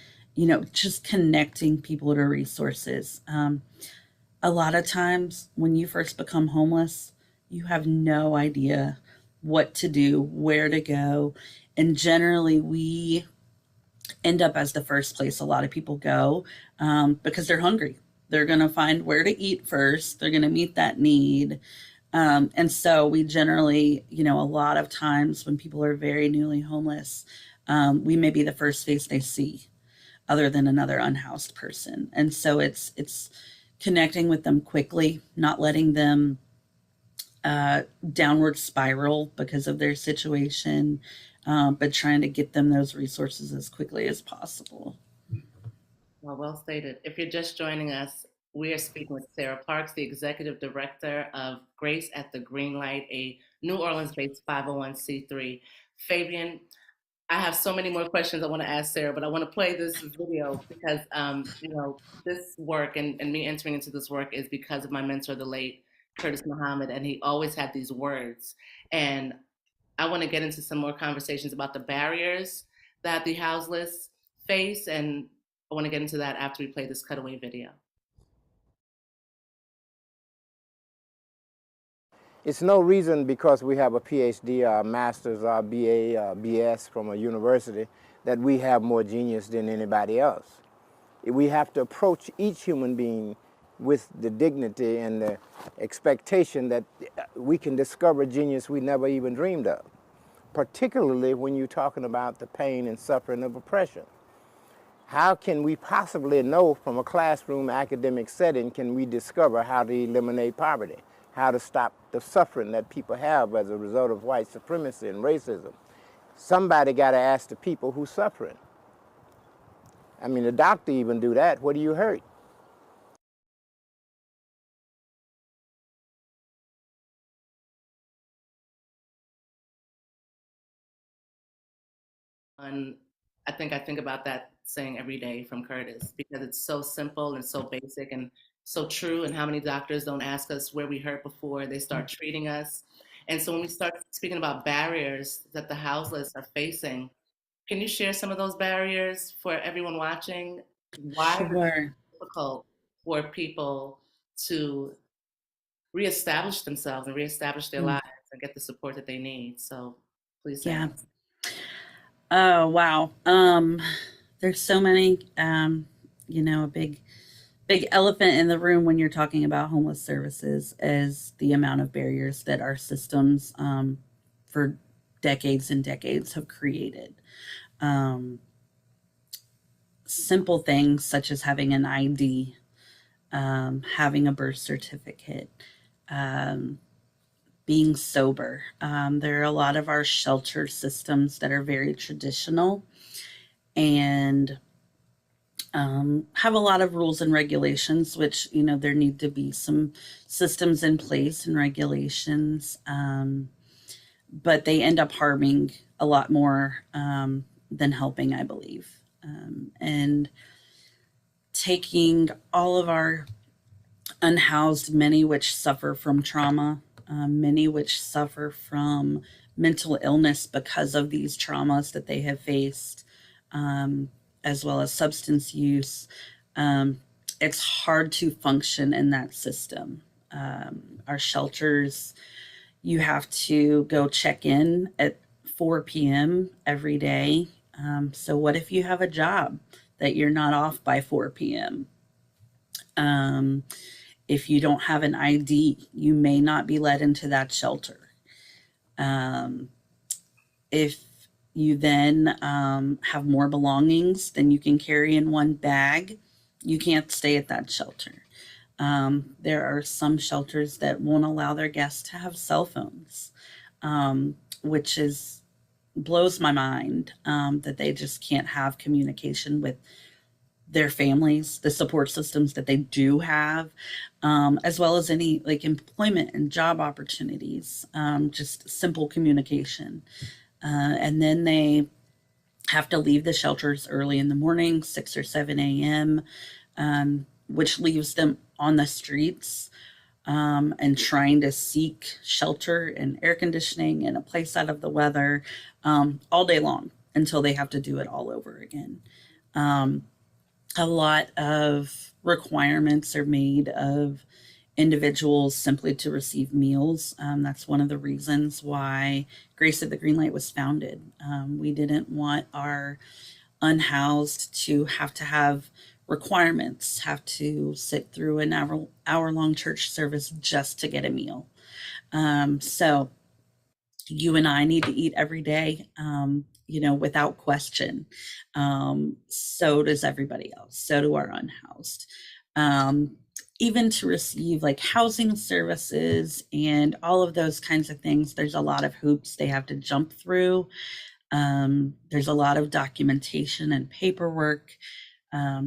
just connecting people to resources. A lot of times when you first become homeless, you have no idea what to do, where to go. And generally, we end up as the first place a lot of people go because they're hungry. They're going to find where to eat first. They're going to meet that need. And so we generally, a lot of times when people are very newly homeless, we may be the first face they see other than another unhoused person. And so it's connecting with them quickly, not letting them downward spiral because of their situation, but trying to get them those resources as quickly as possible. Well stated. If you're just joining us, we are speaking with Sarah Parks, the Executive Director of Grace at the Green Light, a New Orleans-based 501c3. Fabian, I have so many more questions I want to ask Sarah, but I want to play this video because, this work and me entering into this work is because of my mentor, the late Curtis Muhammad, and he always had these words. And I want to get into some more conversations about the barriers that the houseless face, and I want to get into that after we play this cutaway video. It's no reason because we have a PhD or a master's or a BA or BS from a university that we have more genius than anybody else. We have to approach each human being with the dignity and the expectation that we can discover genius we never even dreamed of, particularly when you're talking about the pain and suffering of oppression. How can we possibly know from a classroom academic setting can we discover how to eliminate poverty? How to stop the suffering that people have as a result of white supremacy and racism? Somebody got to ask the people who's suffering. I mean, the doctor even do that. What do you hurt? And I think about that saying every day from Curtis because it's so simple and so basic and so true. And how many doctors don't ask us where we hurt before they start treating us. And so when we start speaking about barriers that the houseless are facing, can you share some of those barriers for everyone watching? Why is it difficult for people to reestablish themselves and reestablish their lives and get the support that they need? So please say. Yeah. Oh, wow. There's so many, a big elephant in the room when you're talking about homeless services is the amount of barriers that our systems for decades and decades have created. Simple things such as having an ID, having a birth certificate, being sober. There are a lot of our shelter systems that are very traditional and have a lot of rules and regulations, which, there need to be some systems in place and regulations, but they end up harming a lot more than helping, I believe. And taking all of our unhoused, many which suffer from trauma, many which suffer from mental illness because of these traumas that they have faced, as well as substance use. It's hard to function in that system. Our shelters, you have to go check in at 4 p.m. every day. So what if you have a job that you're not off by 4 p.m.? If you don't have an ID, you may not be let into that shelter. If you then have more belongings than you can carry in one bag, you can't stay at that shelter. There are some shelters that won't allow their guests to have cell phones, which blows my mind, that they just can't have communication with their families, the support systems that they do have, as well as any employment and job opportunities, just simple communication. And then they have to leave the shelters early in the morning, 6 or 7 a.m., which leaves them on the streets and trying to seek shelter and air conditioning and a place out of the weather all day long until they have to do it all over again. A lot of requirements are made of individuals simply to receive meals. That's one of the reasons why Grace at the Green Light was founded. We didn't want our unhoused to have requirements, have to sit through an hour-long church service just to get a meal. So you and I need to eat every day, without question. So does everybody else. So do our unhoused. Even to receive like housing services and all of those kinds of things, there's a lot of hoops they have to jump through. There's a lot of documentation and paperwork, a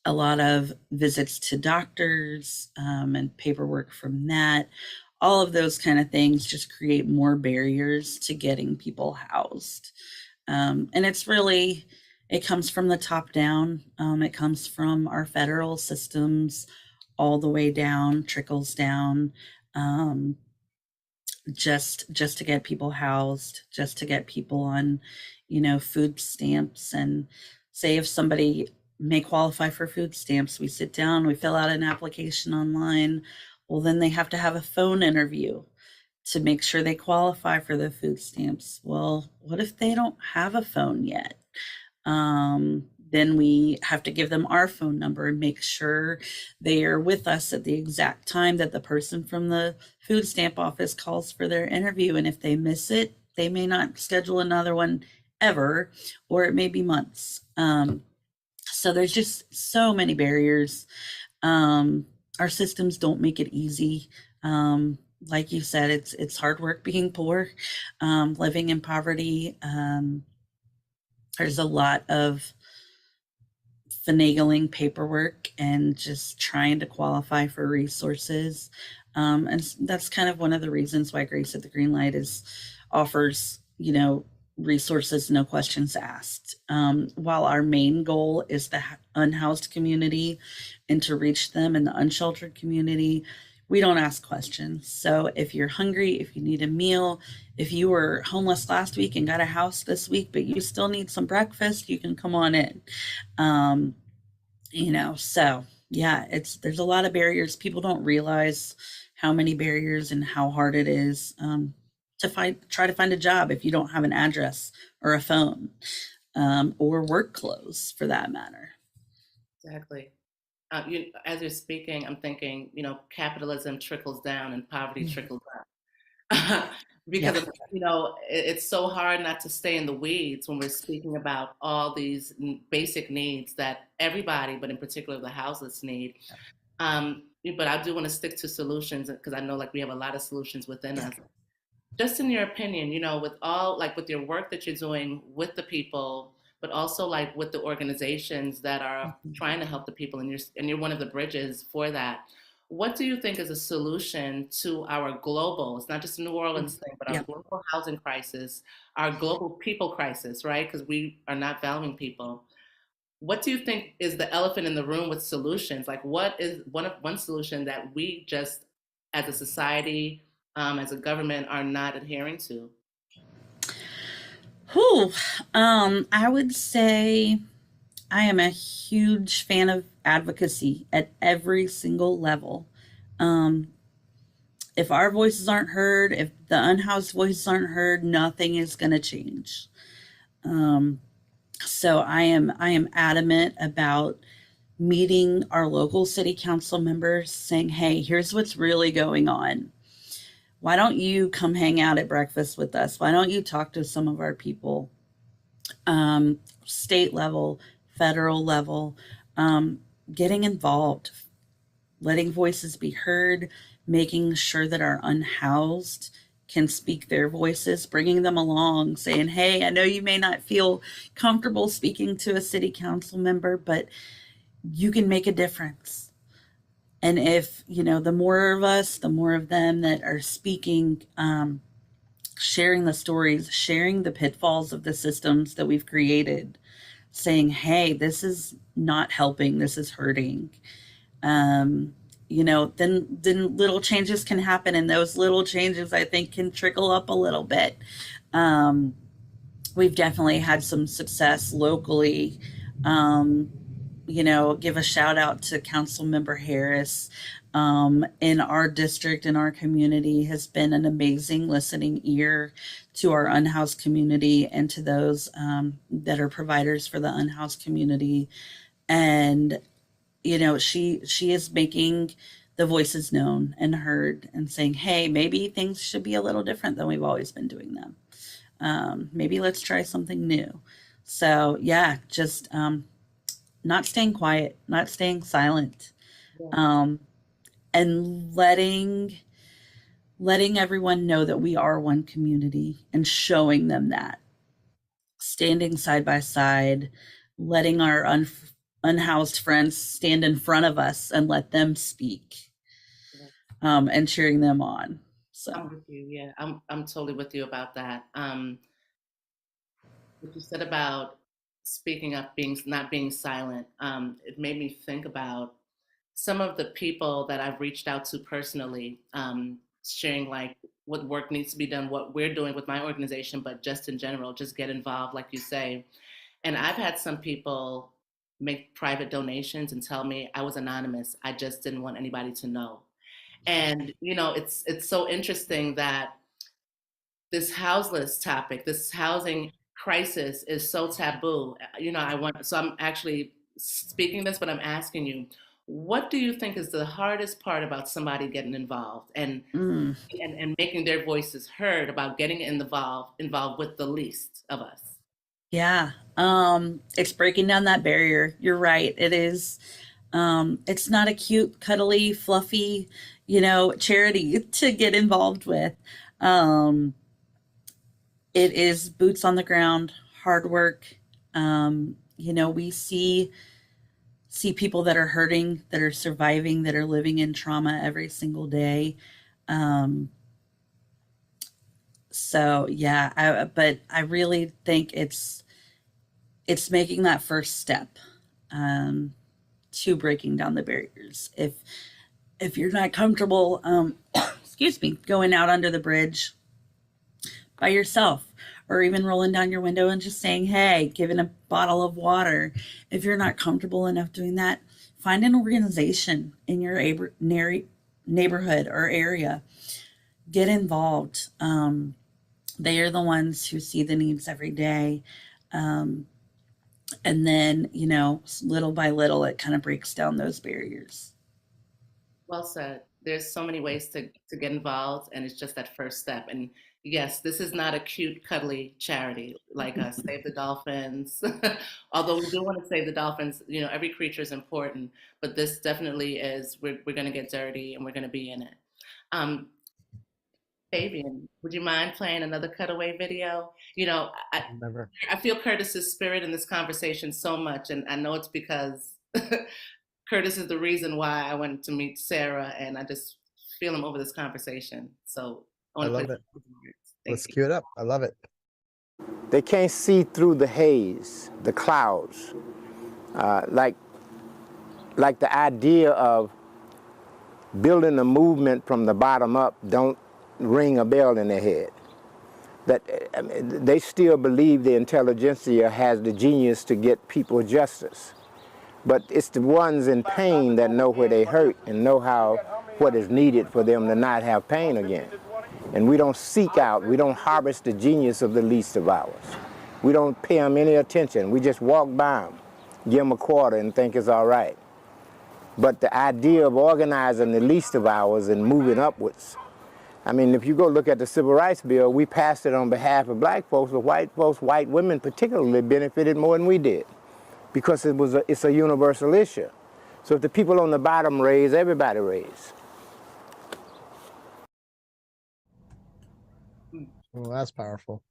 lot of visits to doctors, and paperwork from that. All of those kind of things just create more barriers to getting people housed. And it comes from the top down. It comes from our federal systems all the way down, trickles down, just to get people housed, just to get people on, food stamps. And say if somebody may qualify for food stamps, we sit down, we fill out an application online. Well, then they have to have a phone interview to make sure they qualify for the food stamps. Well, what if they don't have a phone yet? Then we have to give them our phone number and make sure they are with us at the exact time that the person from the food stamp office calls for their interview. And if they miss it, they may not schedule another one ever, or it may be months. So there's just so many barriers. Our systems don't make it easy. Like you said, it's hard work being poor, living in poverty. There's a lot of finagling paperwork and just trying to qualify for resources. And that's kind of one of the reasons why Grace at the Green Light offers, resources, no questions asked. While our main goal is the unhoused community and to reach them in the unsheltered community, we don't ask questions. So if you're hungry, if you need a meal, if you were homeless last week and got a house this week, but you still need some breakfast, you can come on in. So yeah, there's a lot of barriers. People don't realize how many barriers and how hard it is to try to find a job if you don't have an address or a phone, or work clothes for that matter. Exactly. As you're speaking, I'm thinking, capitalism trickles down and poverty trickles up. Because, it's so hard not to stay in the weeds when we're speaking about all these basic needs that everybody, but in particular the houseless need. But I do want to stick to solutions because I know we have a lot of solutions within us. Just in your opinion, with all, with your work that you're doing with the people, but also with the organizations that are trying to help the people, and you're one of the bridges for that. What do you think is a solution to our global, it's not just a New Orleans thing, but our global housing crisis, our global people crisis, right? Because we are not valuing people. What do you think is the elephant in the room with solutions? What is one solution that we just, as a society, as a government, are not adhering to? I would say I am a huge fan of advocacy at every single level. If our voices aren't heard, if the unhoused voices aren't heard, nothing is going to change. So I am adamant about meeting our local city council members, saying, hey, here's what's really going on. Why don't you come hang out at breakfast with us? Why don't you talk to some of our people? State level, federal level, getting involved, letting voices be heard, making sure that our unhoused can speak their voices, bringing them along, saying, hey, I know you may not feel comfortable speaking to a city council member, but you can make a difference. And if, the more of us, the more of them that are speaking, sharing the stories, sharing the pitfalls of the systems that we've created, saying, hey, this is not helping, this is hurting. Then little changes can happen, and those little changes, I think, can trickle up a little bit. We've definitely had some success locally. Give a shout out to Councilmember Harris. in our district, in our community, has been an amazing listening ear to our unhoused community and to those that are providers for the unhoused community. And, you know, she is making the voices known and heard and saying, hey, maybe things should be a little different than we've always been doing them. Maybe let's try something new. So yeah, just not staying quiet, not staying silent, and letting everyone know that we are one community and showing them that, standing side by side, letting our unhoused friends stand in front of us and let them speak, and cheering them on. So I'm with you. Yeah, I'm totally with you about that. What you said about speaking up, not being silent, it made me think about some of the people that I've reached out to personally, sharing like what work needs to be done, what we're doing with my organization, but just in general, just get involved, like you say. And I've had some people make private donations and tell me I was anonymous. I just didn't want anybody to know. And you know, it's so interesting that this houseless topic, this housing crisis is so taboo. You know, so I'm actually speaking this, but I'm asking you, what do you think is the hardest part about somebody getting involved and making their voices heard about getting involved with the least of us? yeah, it's breaking down that barrier. You're right. It is. It's not a cute, cuddly, fluffy, you know, charity to get involved with. It is boots on the ground, hard work. You know, we see people that are hurting, that are surviving, that are living in trauma every single day. So yeah, but I really think it's making that first step to breaking down the barriers. If you're not comfortable, excuse me, going out under the bridge by yourself, or even rolling down your window and just saying, hey, giving a bottle of water. If you're not comfortable enough doing that, find an organization in your neighborhood or area. Get involved. They are the ones who see the needs every day. And then, you know, little by little, it kind of breaks down those barriers. Well said. There's so many ways to get involved, and it's just that first step. And yes, this is not a cute, cuddly charity like us, Save the Dolphins. Although we do want to save the dolphins, you know, every creature is important, but this definitely is, we're going to get dirty and we're going to be in it. Fabian, would you mind playing another cutaway video? You know, I feel Curtis's spirit in this conversation so much, and I know it's because Curtis is the reason why I went to meet Sarah, and I just feel him over this conversation. So I love it. Let's cue it up. I love it. They can't see through the haze, the clouds, like the idea of building a movement from the bottom up don't ring a bell in their head. That they still believe the intelligentsia has the genius to get people justice. But it's the ones in pain that know where they hurt and know what is needed for them to not have pain again. And we don't seek out, we don't harvest the genius of the least of ours. We don't pay them any attention. We just walk by them, give them a quarter and think it's all right. But the idea of organizing the least of ours and moving upwards, I mean, if you go look at the Civil Rights Bill, we passed it on behalf of black folks, but white folks, white women particularly, benefited more than we did, because it's a universal issue. So if the people on the bottom raise, everybody raise. Well, that's powerful.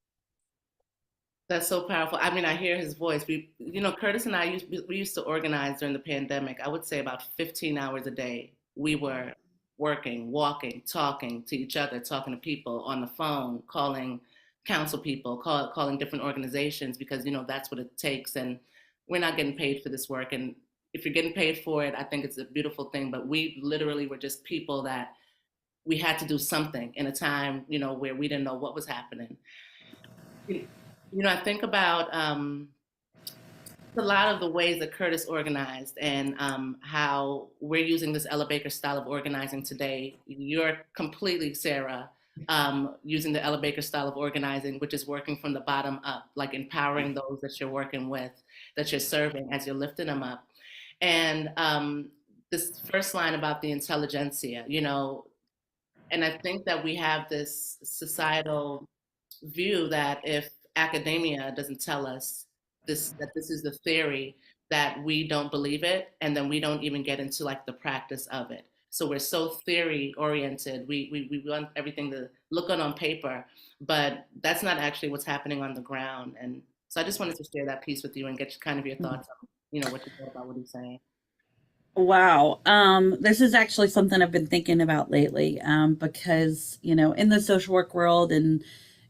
That's so powerful. I mean, I hear his voice. You know, Curtis and I used to organize during the pandemic. I would say about 15 hours a day. We were working, walking, talking to each other, talking to people on the phone, calling council people, calling different organizations, because, you know, that's what it takes. And we're not getting paid for this work. And if you're getting paid for it, I think it's a beautiful thing. But we literally were just people that we had to do something in a time, you know, where we didn't know what was happening. You know, I think about a lot of the ways that Curtis organized and how we're using this Ella Baker style of organizing today. You're completely, Sarah, using the Ella Baker style of organizing, which is working from the bottom up, like empowering those that you're working with, that you're serving as you're lifting them up. And this first line about the intelligentsia, you know, and I think that we have this societal view that if academia doesn't tell us that this is the theory, that we don't believe it, and then we don't even get into like the practice of it. So we're so theory oriented. We want everything to look good on paper, but that's not actually what's happening on the ground. And so I just wanted to share that piece with you and get kind of your thoughts on, you know, what you thought about what he's saying. Wow. This is actually something I've been thinking about lately, because, you know, in the social work world and,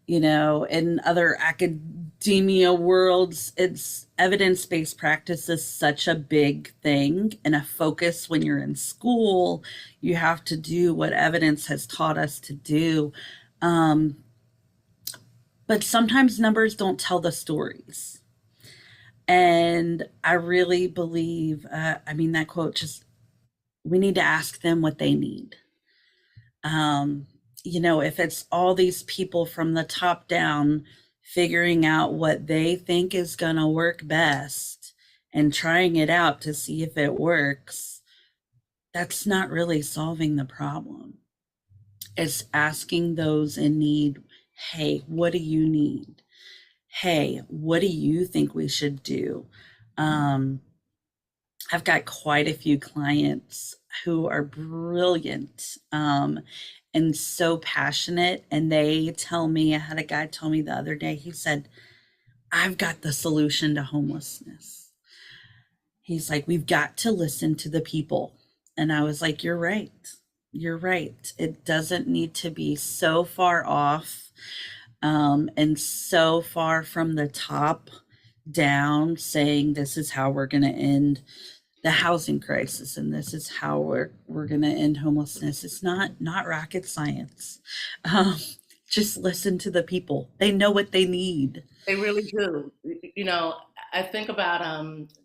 you know, in other academia worlds, it's evidence-based practice is such a big thing and a focus when you're in school. You have to do what evidence has taught us to do. But sometimes numbers don't tell the stories. And I really believe, I mean, that quote just, we need to ask them what they need. You know, if it's all these people from the top down figuring out what they think is going to work best and trying it out to see if it works, that's not really solving the problem. It's asking those in need, hey, what do you need? Hey, what do you think we should do? I've got quite a few clients who are brilliant and so passionate. And they tell me, I had a guy tell me the other day, he said, I've got the solution to homelessness. He's like, we've got to listen to the people. And I was like, you're right. You're right. It doesn't need to be so far off. And so far from the top down saying this is how we're going to end the housing crisis and this is how we're going to end homelessness. It's not rocket science. Just listen to the people. They know what they need. They really do. You know, I think about,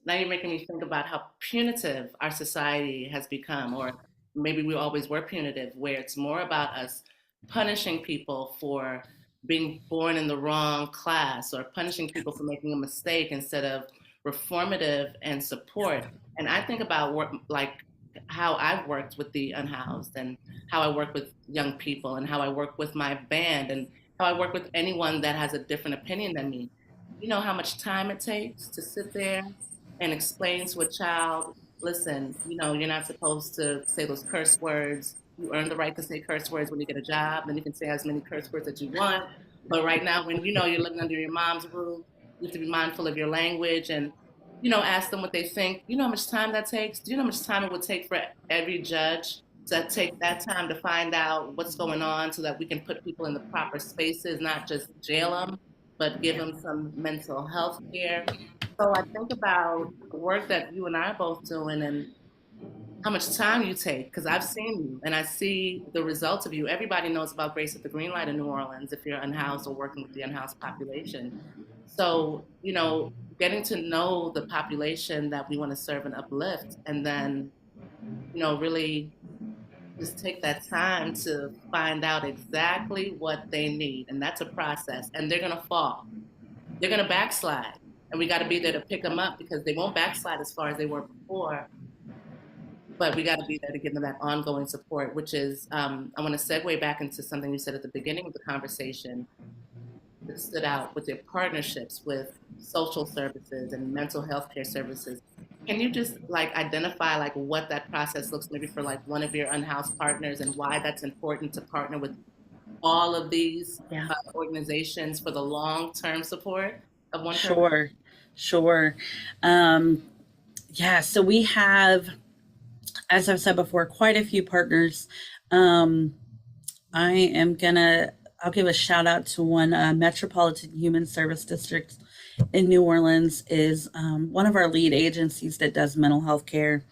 now you're making me think about how punitive our society has become, or maybe we always were punitive, where it's more about us punishing people for being born in the wrong class or punishing people for making a mistake instead of reformative and support. And I think about work, like how I've worked with the unhoused and how I work with young people and how I work with my band and how I work with anyone that has a different opinion than me. You know how much time it takes to sit there and explain to a child, listen, you know, you're not supposed to say those curse words. You earn the right to say curse words when you get a job, and you can say as many curse words as you want. But right now, when you know you're living under your mom's roof, you have to be mindful of your language and, you know, ask them what they think. You know how much time that takes? Do you know how much time it would take for every judge to take that time to find out what's going on so that we can put people in the proper spaces, not just jail them, but give them some mental health care? So I think about the work that you and I are both doing and how much time you take, because I've seen you and I see the results of you. Everybody knows about Grace at the Green Light in New Orleans if you're unhoused or working with the unhoused population. So, you know, getting to know the population that we want to serve and uplift, and then, you know, really just take that time to find out exactly what they need. And that's a process. And they're going to fall. They're going to backslide. And we got to be there to pick them up because they won't backslide as far as they were before. But we got to be there to give them that ongoing support, which is, I want to segue back into something you said at the beginning of the conversation that stood out with your partnerships with social services and mental health care services. Can you just like identify like what that process looks maybe for like one of your unhoused partners and why that's important to partner with all of these organizations for the long-term support of one person? Sure. Yeah, so we have, as I've said before, quite a few partners. I'll give a shout out to one. Metropolitan Human Service District in New Orleans is one of our lead agencies that does mental health care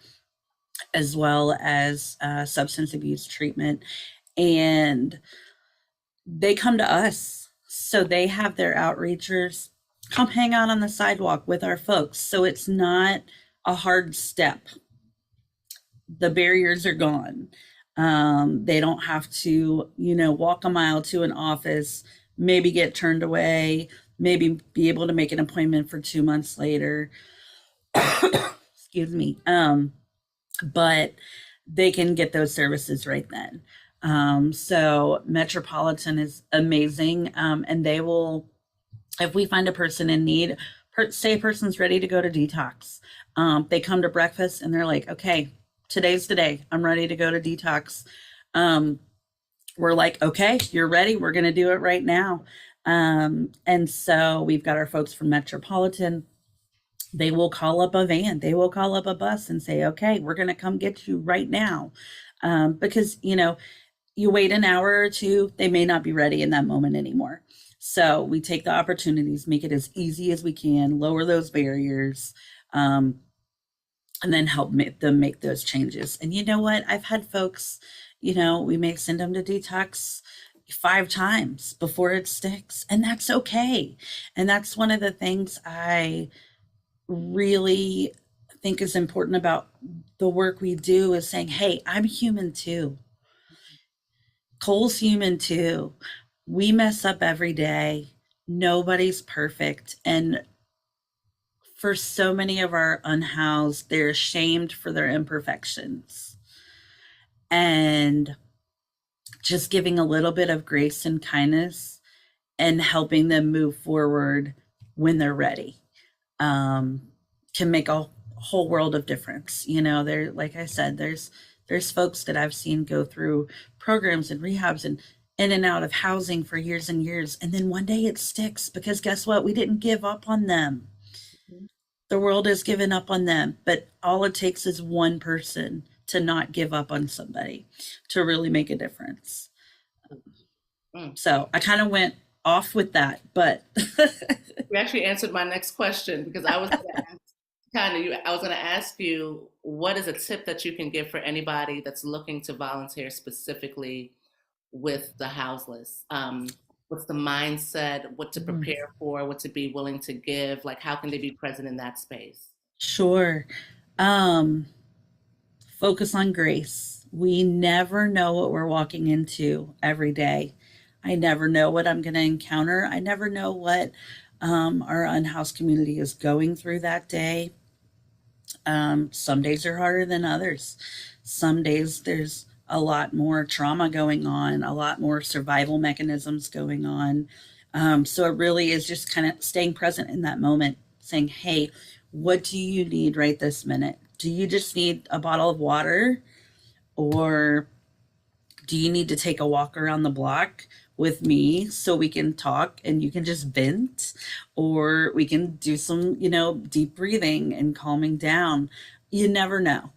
as well as substance abuse treatment. And they come to us. So they have their outreachers come hang out on the sidewalk with our folks. So it's not a hard step. The barriers are gone. They don't have to, walk a mile to an office, maybe get turned away, maybe be able to make an appointment for 2 months later. Excuse me. But they can get those services right then. So Metropolitan is amazing. And they will, if we find a person in need, say a person's ready to go to detox, they come to breakfast and they're like, okay, today's the day. I'm ready to go to detox. We're like, okay, you're ready. We're going to do it right now. And so we've got our folks from Metropolitan. They will call up a van. They will call up a bus and say, okay, we're going to come get you right now. Because, you wait an hour or two, they may not be ready in that moment anymore. So we take the opportunities, make it as easy as we can, lower those barriers, and then help them make those changes. And you know what? I've had folks, we may send them to detox 5 times before it sticks, and that's okay. And that's one of the things I really think is important about the work we do, is saying, hey, I'm human too. Cole's human too. We mess up every day. Nobody's perfect. And for so many of our unhoused, they're ashamed for their imperfections. And just giving a little bit of grace and kindness and helping them move forward when they're ready can make a whole world of difference. There, like I said, there's folks that I've seen go through programs and rehabs and in and out of housing for years and years. And then one day it sticks, because guess what? We didn't give up on them. The world has given up on them, but all it takes is one person to not give up on somebody to really make a difference. So I kind of went off with that, but you actually answered my next question, because I was going to ask you, what is a tip that you can give for anybody that's looking to volunteer specifically with the Houseless? What's the mindset, what to prepare for, what to be willing to give? Like, how can they be present in that space? Sure. Focus on grace. We never know what we're walking into every day. I never know what I'm going to encounter. I never know what our unhoused community is going through that day. Some days are harder than others. Some days there's a lot more trauma going on, a lot more survival mechanisms going on. So it really is just kind of staying present in that moment, saying, hey, what do you need right this minute? Do you just need a bottle of water? Or do you need to take a walk around the block with me so we can talk and you can just vent? Or we can do some, deep breathing and calming down. You never know.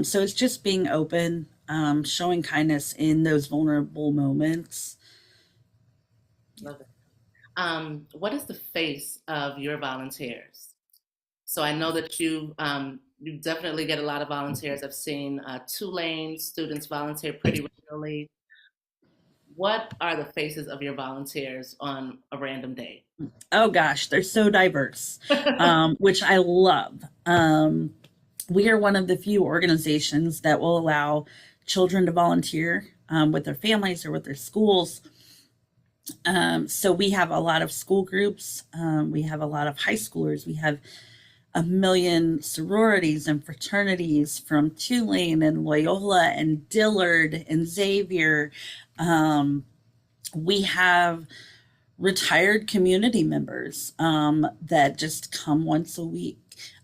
So it's just being open, showing kindness in those vulnerable moments. Love it. What is the face of your volunteers? So I know that you definitely get a lot of volunteers. I've seen Tulane students volunteer pretty regularly. What are the faces of your volunteers on a random day? Oh gosh, they're so diverse, which I love. We are one of the few organizations that will allow children to volunteer with their families or with their schools. So we have a lot of school groups. We have a lot of high schoolers. We have a million sororities and fraternities from Tulane and Loyola and Dillard and Xavier. We have retired community members that just come once a week.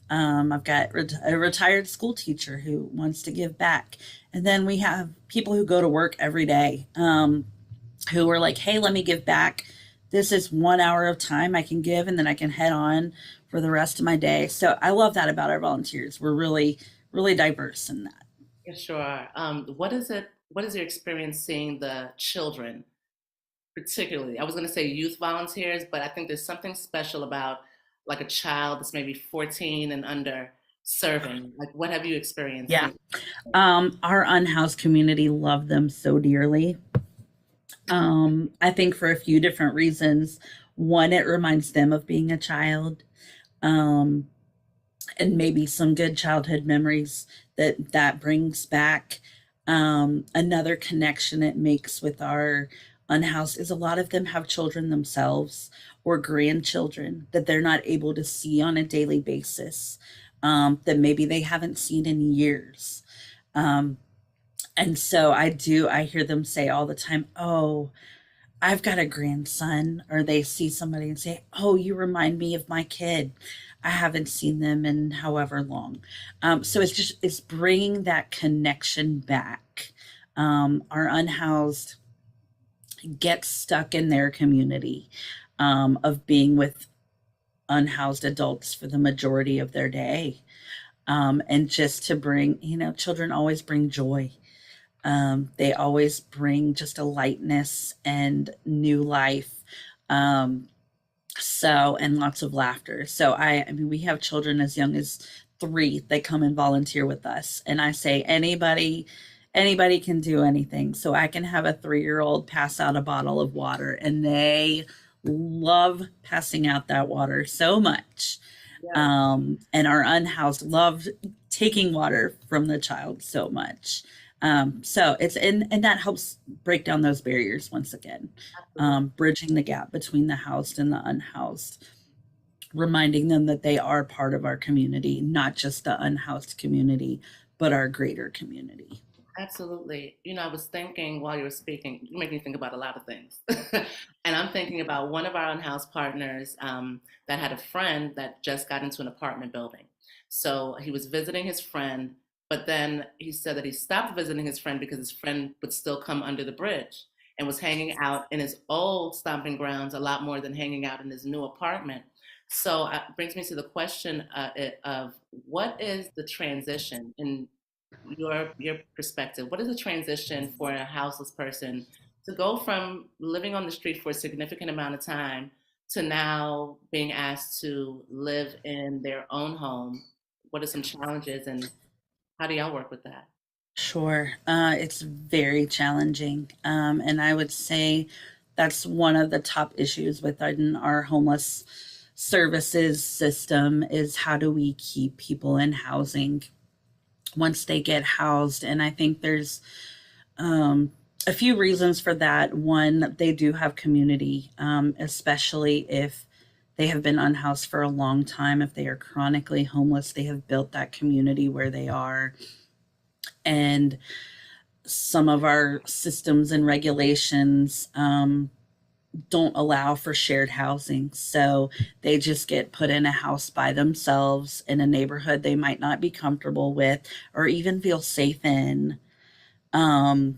I've got a retired school teacher who wants to give back. And then we have people who go to work every day who are like, hey, let me give back. This is 1 hour of time I can give, and then I can head on for the rest of my day. So I love that about our volunteers. We're really, really diverse in that. Yeah, sure. What is your experience seeing the children, particularly? I was going to say youth volunteers, but I think there's something special about like a child that's maybe 14 and under serving. Like, what have you experienced? Yeah. Our unhoused community love them so dearly. I think for a few different reasons. One, it reminds them of being a child, and maybe some good childhood memories that brings back. Another connection it makes with our unhoused is a lot of them have children themselves or grandchildren that they're not able to see on a daily basis, that maybe they haven't seen in years. And so I hear them say all the time, "Oh, I've got a grandson," or they see somebody and say, "Oh, you remind me of my kid. I haven't seen them in however long." So it's bringing that connection back. Our unhoused get stuck in their community, of being with unhoused adults for the majority of their day. And just to bring, children always bring joy. They always bring just a lightness and new life. And lots of laughter. So I mean, we have children as young as 3 that come and volunteer with us. And I say, anybody can do anything. So I can have a 3-year-old pass out a bottle of water, and they love passing out that water so much. Yeah. And our unhoused love taking water from the child so much. So it's, and that helps break down those barriers once again, bridging the gap between the housed and the unhoused, reminding them that they are part of our community, not just the unhoused community, but our greater community. Absolutely. I was thinking while you were speaking, you make me think about a lot of things. And I'm thinking about one of our unhoused partners that had a friend that just got into an apartment building. So he was visiting his friend, but then he said that he stopped visiting his friend because his friend would still come under the bridge and was hanging out in his old stomping grounds a lot more than hanging out in his new apartment. So it brings me to the question of what is the transition in your perspective? What is the transition for a houseless person to go from living on the street for a significant amount of time to now being asked to live in their own home? What are some challenges, and how do y'all work with that? Sure. It's very challenging. And I would say that's one of the top issues within our homeless services system is how do we keep people in housing once they get housed? And I think there's a few reasons for that. One, they do have community, especially if they have been unhoused for a long time. If they are chronically homeless, they have built that community where they are. And some of our systems and regulations don't allow for shared housing. So they just get put in a house by themselves in a neighborhood they might not be comfortable with or even feel safe in. And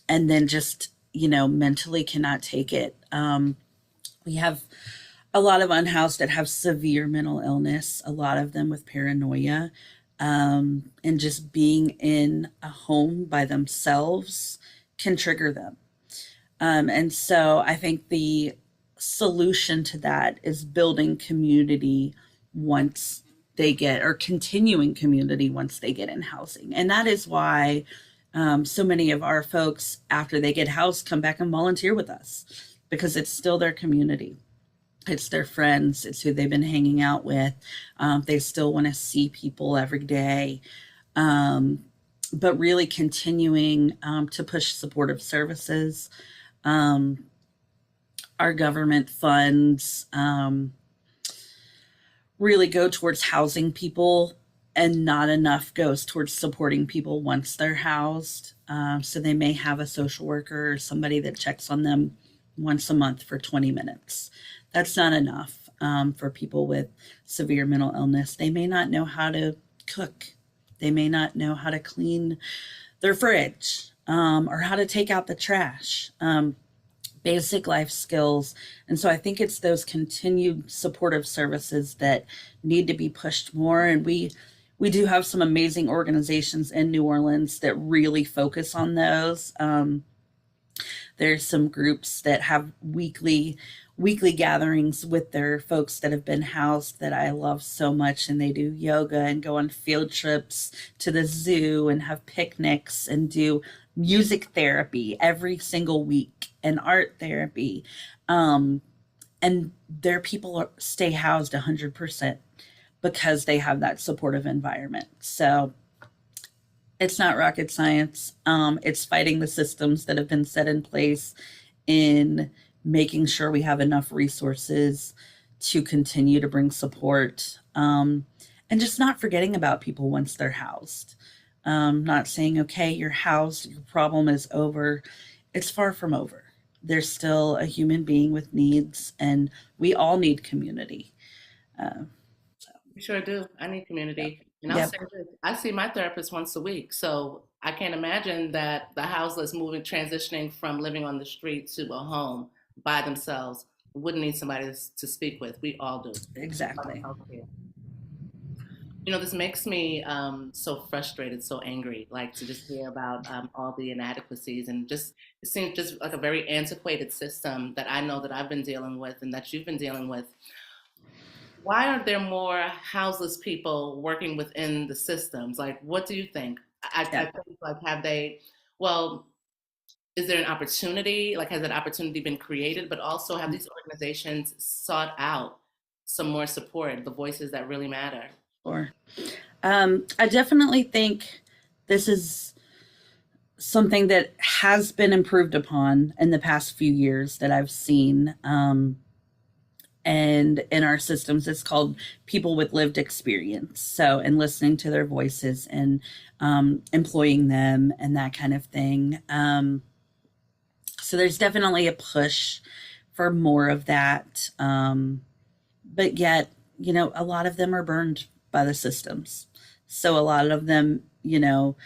then just, mentally cannot take it. We have a lot of unhoused that have severe mental illness, a lot of them with paranoia. And just being in a home by themselves can trigger them. And so I think the solution to that is building community once they get, or continuing community once they get in housing. And that is why so many of our folks, after they get housed, come back and volunteer with us, because it's still their community. It's their friends. It's who they've been hanging out with. They still want to see people every day. But really continuing to push supportive services. Our government funds really go towards housing people, and not enough goes towards supporting people once they're housed. So they may have a social worker or somebody that checks on them once a month for 20 minutes. That's not enough for people with severe mental illness. They may not know how to cook. They may not know how to clean their fridge or how to take out the trash. Basic life skills. And so I think it's those continued supportive services that need to be pushed more. And we do have some amazing organizations in New Orleans that really focus on those. There's some groups that have weekly gatherings with their folks that have been housed that I love so much. And they do yoga and go on field trips to the zoo and have picnics and do music therapy every single week and art therapy. And and their people stay housed 100% because they have that supportive environment. So it's not rocket science. It's fighting the systems that have been set in place in making sure we have enough resources to continue to bring support, and just not forgetting about people once they're housed. Not saying, okay, you're housed, your problem is over. It's far from over. They're still a human being with needs, and we all need community. We sure do. I need community. And I'll Yep. say this, I see my therapist once a week. So I can't imagine that the houseless moving, transitioning from living on the street to a home by themselves wouldn't need somebody to speak with. We all do. Exactly. You know, this makes me so frustrated, so angry, like to just hear about all the inadequacies and just it seems just like a very antiquated system that I know that I've been dealing with and that you've been dealing with. Why aren't there more houseless people working within the systems? Like, what do you think? I think like have they? Well, is there an opportunity? Like, has that opportunity been created? But also, have these organizations sought out some more support, the voices that really matter? Or I definitely think this is something that has been improved upon in the past few years that I've seen. And in our systems, it's called people with lived experience. So, and listening to their voices and employing them and that kind of thing. So there's definitely a push for more of that. But yet, you know, a lot of them are burned by the systems. So a lot of them, you know,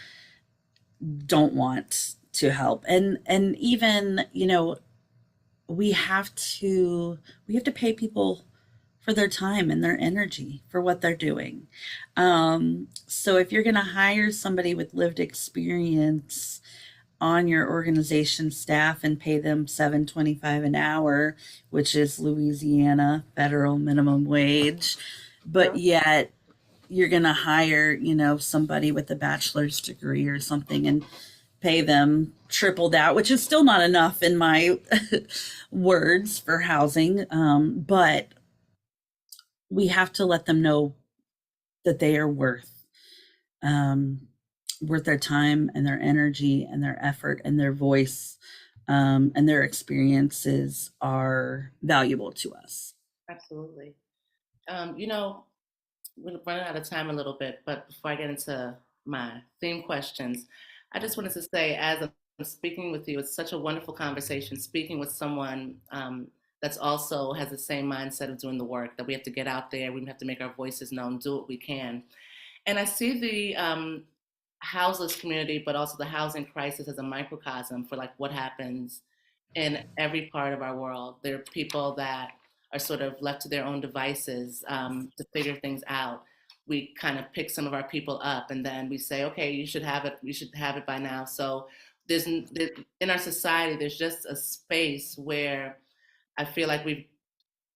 don't want to help. And even, you know, we have to pay people for their time and their energy for what they're doing. So if you're going to hire somebody with lived experience on your organization staff and pay them $7.25 an hour, which is Louisiana federal minimum wage, but yet you're going to hire, you know, somebody with a bachelor's degree or something and pay them triple that, which is still not enough in my words for housing. But we have to let them know that they are worth their time and their energy and their effort and their voice, and their experiences are valuable to us. Absolutely. You know, we're running out of time a little bit, but before I get into my theme questions, I just wanted to say, as I'm speaking with you, it's such a wonderful conversation, speaking with someone that's also has the same mindset of doing the work, that we have to get out there, we have to make our voices known, do what we can. And I see the houseless community, but also the housing crisis as a microcosm for like what happens in every part of our world. There are people that are sort of left to their own devices to figure things out. We kind of pick some of our people up and then we say, okay, you should have it. You should have it by now. So in our society, there's just a space where I feel like we've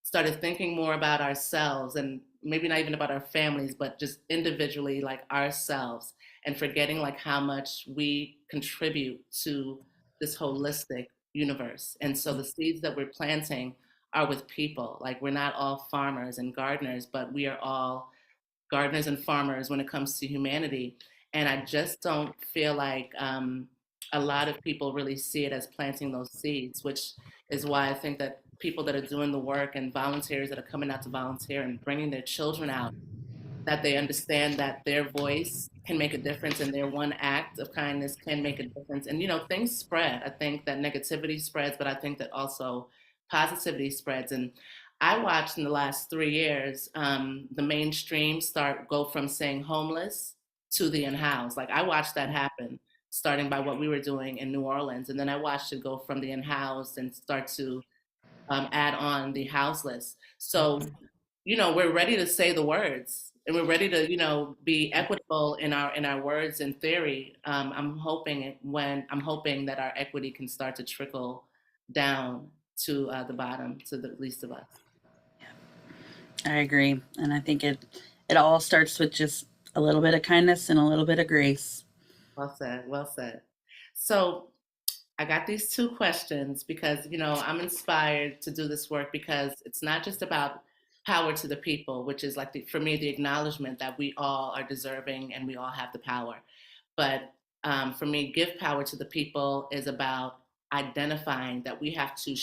started thinking more about ourselves and maybe not even about our families, but just individually like ourselves and forgetting like how much we contribute to this holistic universe. And so the seeds that we're planting are with people. Like we're not all farmers and gardeners, but we are all gardeners and farmers when it comes to humanity. And I just don't feel like a lot of people really see it as planting those seeds, which is why I think that people that are doing the work and volunteers that are coming out to volunteer and bringing their children out, that they understand that their voice can make a difference and their one act of kindness can make a difference. And, you know, things spread. I think that negativity spreads, but I think that also positivity spreads. And I watched in the last 3 years, the mainstream go from saying homeless to the in-house. Like I watched that happen, starting by what we were doing in New Orleans. And then I watched it go from the in-house and start to add on the houseless. So, you know, we're ready to say the words and we're ready to, you know, be equitable in our words and theory. I'm hoping that our equity can start to trickle down to the bottom, to the least of us. I agree. And I think it all starts with just a little bit of kindness and a little bit of grace. Well said. Well said. So I got these two questions because, I'm inspired to do this work because it's not just about power to the people, which is like, for me, the acknowledgement that we all are deserving and we all have the power. But for me, give power to the people is about identifying that we have to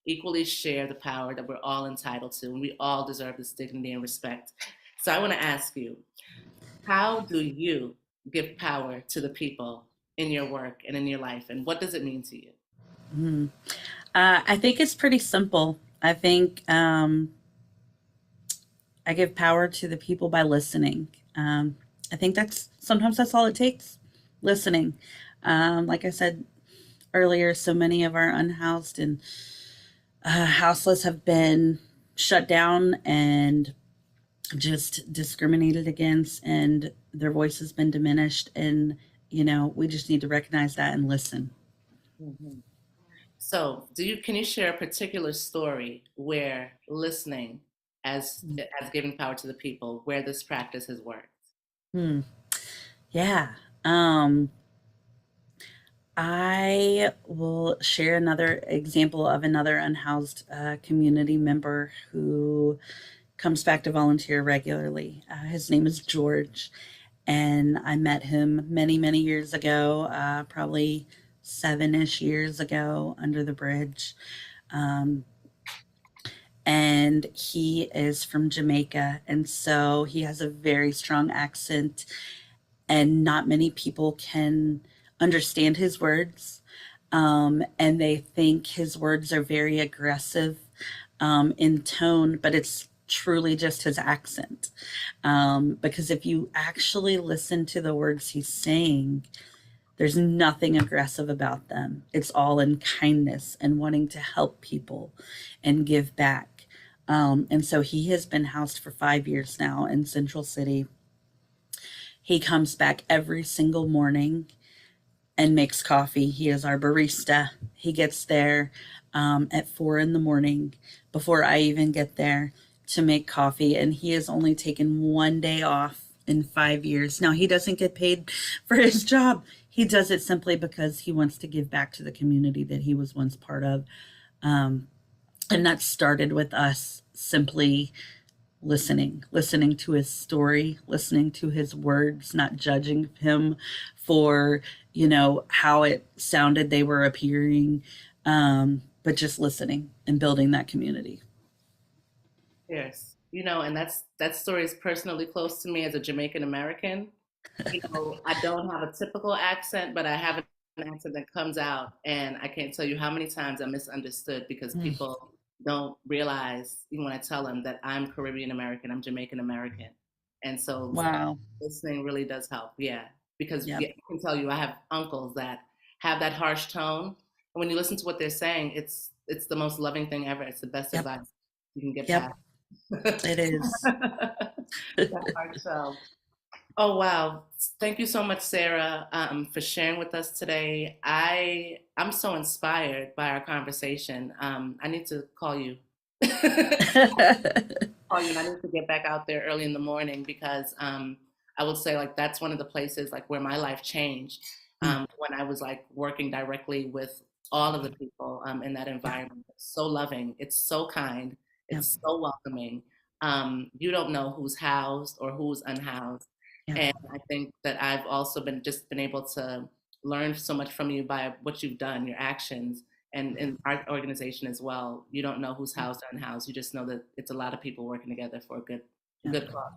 equally share the power that we're all entitled to, and we all deserve this dignity and respect. So I want to ask you, how do you give power to the people in your work and in your life, and what does it mean to you? Mhm. I think it's pretty simple. I think I give power to the people by listening. I think sometimes that's all it takes, listening. Like I said earlier, so many of our unhoused and houseless have been shut down and just discriminated against, and their voice has been diminished. And, we just need to recognize that and listen. Mm-hmm. So, can you share a particular story where listening as giving power to the people, where this practice has worked? Hmm. Yeah. Um, I will share another example of another unhoused community member who comes back to volunteer regularly. His name is George, and I met him many, many years ago, probably 7-ish years ago under the bridge. Um, and he is from Jamaica, and so he has a very strong accent, and not many people can understand his words. And they think his words are very aggressive in tone, but it's truly just his accent. Because if you actually listen to the words he's saying, there's nothing aggressive about them. It's all in kindness and wanting to help people and give back. And so he has been housed for 5 years now in Central City. He comes back every single morning and makes coffee. He is our barista. He gets there at 4 in the morning before I even get there to make coffee. And he has only taken 1 day off in 5 years. Now, he doesn't get paid for his job. He does it simply because he wants to give back to the community that he was once part of. And that started with us simply listening to his story, listening to his words, not judging him for, how it sounded they were appearing, but just listening and building that community. Yes. And that story is personally close to me as a Jamaican American. I don't have a typical accent, but I have an accent that comes out, and I can't tell you how many times I'm misunderstood because people don't realize, even when I tell them that I'm Caribbean American, I'm Jamaican American. And so Wow. listening really does help. Yeah. Because Yep. I can tell you, I have uncles that have that harsh tone. And when you listen to what they're saying, it's the most loving thing ever. It's the best Yep. advice you can get Yep. past. It is. That hard sell. Oh, wow. Thank you so much, Sarah, for sharing with us today. I'm so inspired by our conversation. I need to call you. And I need to get back out there early in the morning because I would say like that's one of the places like where my life changed when I was like working directly with all of the people in that environment. It's so loving. It's so kind. It's so welcoming. You don't know who's housed or who's unhoused. And I think that I've also been able to learn so much from you by what you've done, your actions, and in our organization as well. You don't know who's housed or unhoused. You just know that it's a lot of people working together for a good cause.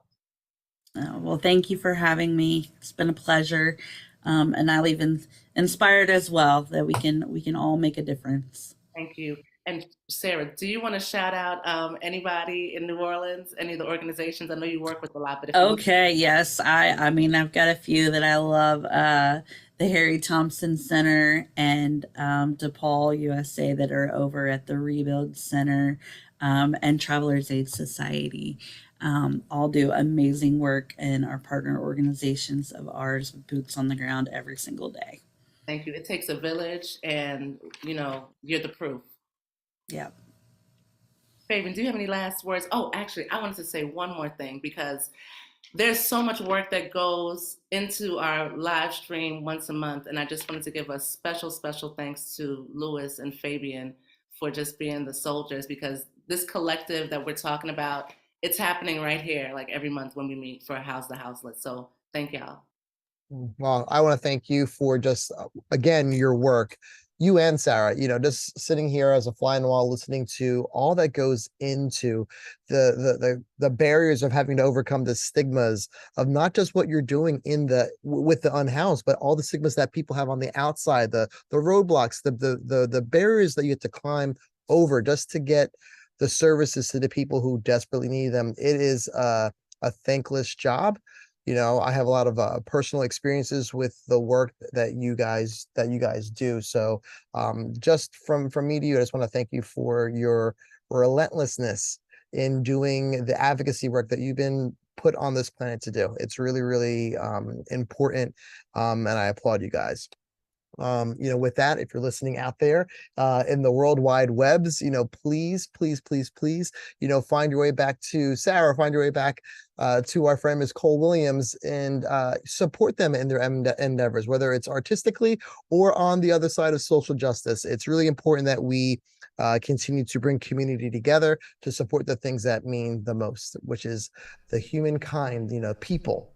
Oh, well, thank you for having me. It's been a pleasure, and I'll even inspired as well that we can all make a difference. Thank you. And Sarah, do you want to shout out anybody in New Orleans, any of the organizations? I know you work with a lot, but if Okay, yes, I mean I've got a few that I love. The Harry Thompson Center and DePaul USA that are over at the Rebuild Center, and Travelers Aid Society. All do amazing work and are partner organizations of ours with boots on the ground every single day. Thank you. It takes a village, and you're the proof. Yeah. Fabian, do you have any last words? Oh, actually, I wanted to say one more thing because there's so much work that goes into our live stream once a month. And I just wanted to give a special, special thanks to Louis and Fabian for just being the soldiers, because this collective that we're talking about, it's happening right here, like every month when we meet for House the Houseless. So thank y'all. Well, I want to thank you for just, again, your work. You and Sarah, just sitting here as a fly on the wall, listening to all that goes into the barriers of having to overcome the stigmas of not just what you're doing with the unhoused, but all the stigmas that people have on the outside, the roadblocks, the barriers that you have to climb over just to get the services to the people who desperately need them. It is a thankless job. I have a lot of personal experiences with the work that you guys do. So just from me to you, I just want to thank you for your relentlessness in doing the advocacy work that you've been put on this planet to do. It's really, really important. And I applaud you guys. With that, if you're listening out there in the world wide webs, please, find your way back to Sarah, find your way back to our friend Ms. Cole Williams, and support them in their endeavors, whether it's artistically or on the other side of social justice. It's really important that we continue to bring community together to support the things that mean the most, which is the humankind, people.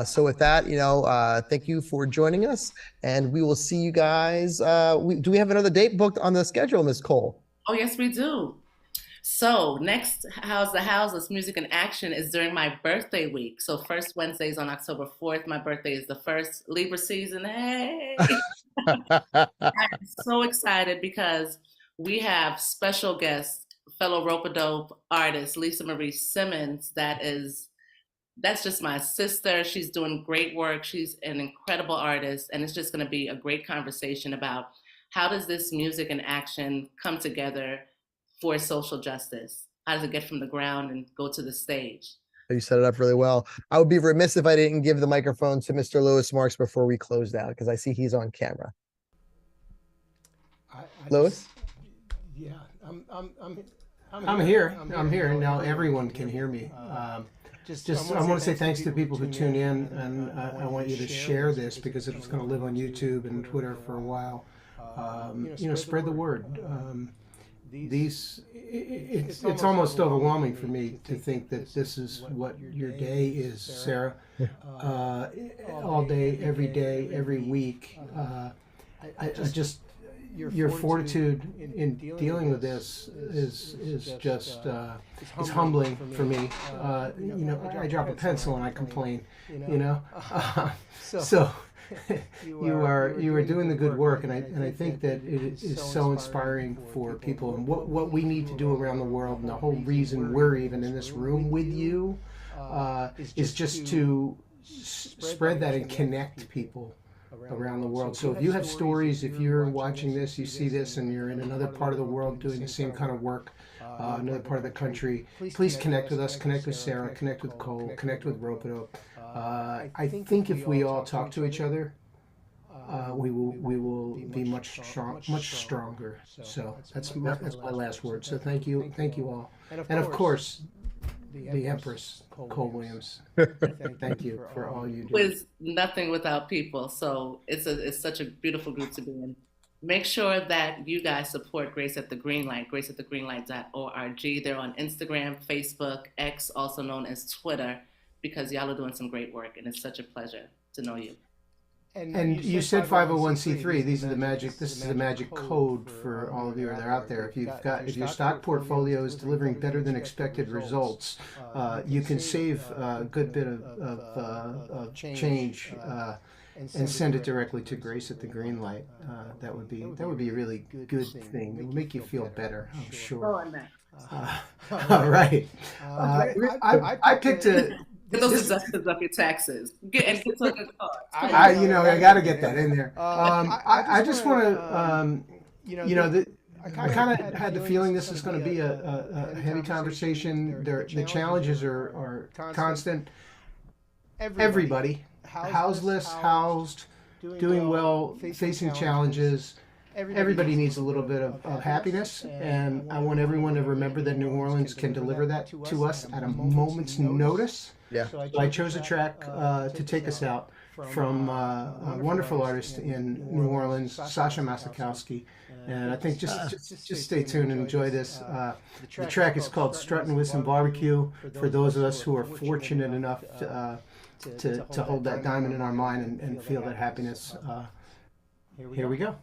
So with that, thank you for joining us, and we will see you guys. Do we have another date booked on the schedule, Ms. Cole? Oh, yes, we do. So next House the Houseless Music in Action is during my birthday week. So first Wednesday is on October 4th. My birthday is the first, Libra season. Hey! I'm so excited because we have special guests, fellow rope-a-dope artist Lisa Marie Simmons. That's just my sister. She's doing great work. She's an incredible artist. And it's just going to be a great conversation about how does this music and action come together for social justice? How does it get from the ground and go to the stage? You set it up really well. I would be remiss if I didn't give the microphone to Mr. Louis Marks before we closed out, because I see he's on camera. Louis? Yeah, I'm here. I'm here. Now everyone can hear me. Just I want to say thanks to people who tune in, and I want you to share this because it's going to live on YouTube and Twitter for a while. Spread the word. It's almost overwhelming for me to think that this is what your day is, Sarah. All day, every week. I just your fortitude in dealing with this is just it's humbling for me. I drop a pencil and I complain. So you are doing the good work, and I think that it is so inspiring for people. And what we need to do around the world, and the whole reason we're even in this room with you, is just to spread that and connect people around the world. So if you have stories, if you're watching this, you see this, and you're in another part of the world doing the same kind of work, another part of the country, please connect with us, connect with Sarah, connect with Cole, connect with Rope-a-Dope. I think if we all talk to each other, we will be much stronger. So that's my last word. So thank you all, and of course, the Empress Cole Williams. Thank you for all you do. With nothing without people. So it's such a beautiful group to be in. Make sure that you guys support Grace at the Greenlight, graceatthegreenlight.org. They're on Instagram, Facebook, X, also known as Twitter, because y'all are doing some great work, and it's such a pleasure to know you. And you said 501c3. This is the magic code for all of you that are out there. If your stock portfolio is delivering better than expected results, you can save a good bit of change and send it directly to Grace at the Greenlight. That would be a really good thing. It would make you feel better, I'm sure. All right. I picked a. Get those deductions up your taxes. Get to a good card. I got to get that in there. I just want to, I kind of had the feeling this is going to be a heavy conversation. The challenges are constant. Everybody, houseless, housed, doing well, facing challenges. everybody needs a little bit of happiness, and I want everyone to remember that New Orleans can deliver that to us at a moment's notice. Yeah. So I chose a track to take us out from a wonderful artist in New Orleans, Sasha Masakowski. And I think just stay tuned and enjoy this. The track is called Struttin' with Some Barbecue, for those of us who are fortunate enough to hold that diamond in our mind and feel that happiness. Here we go.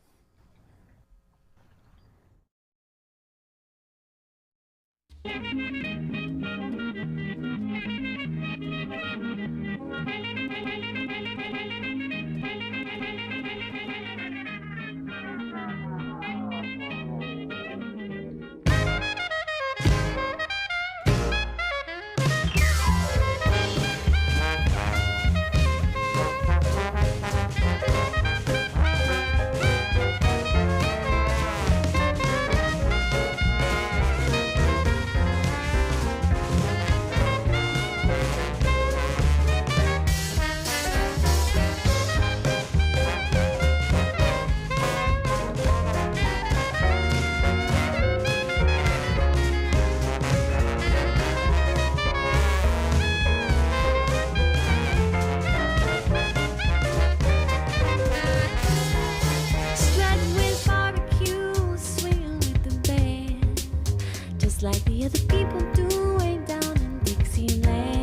Strutting with barbecue, swinging with the band, just like the other people do way down in Dixieland.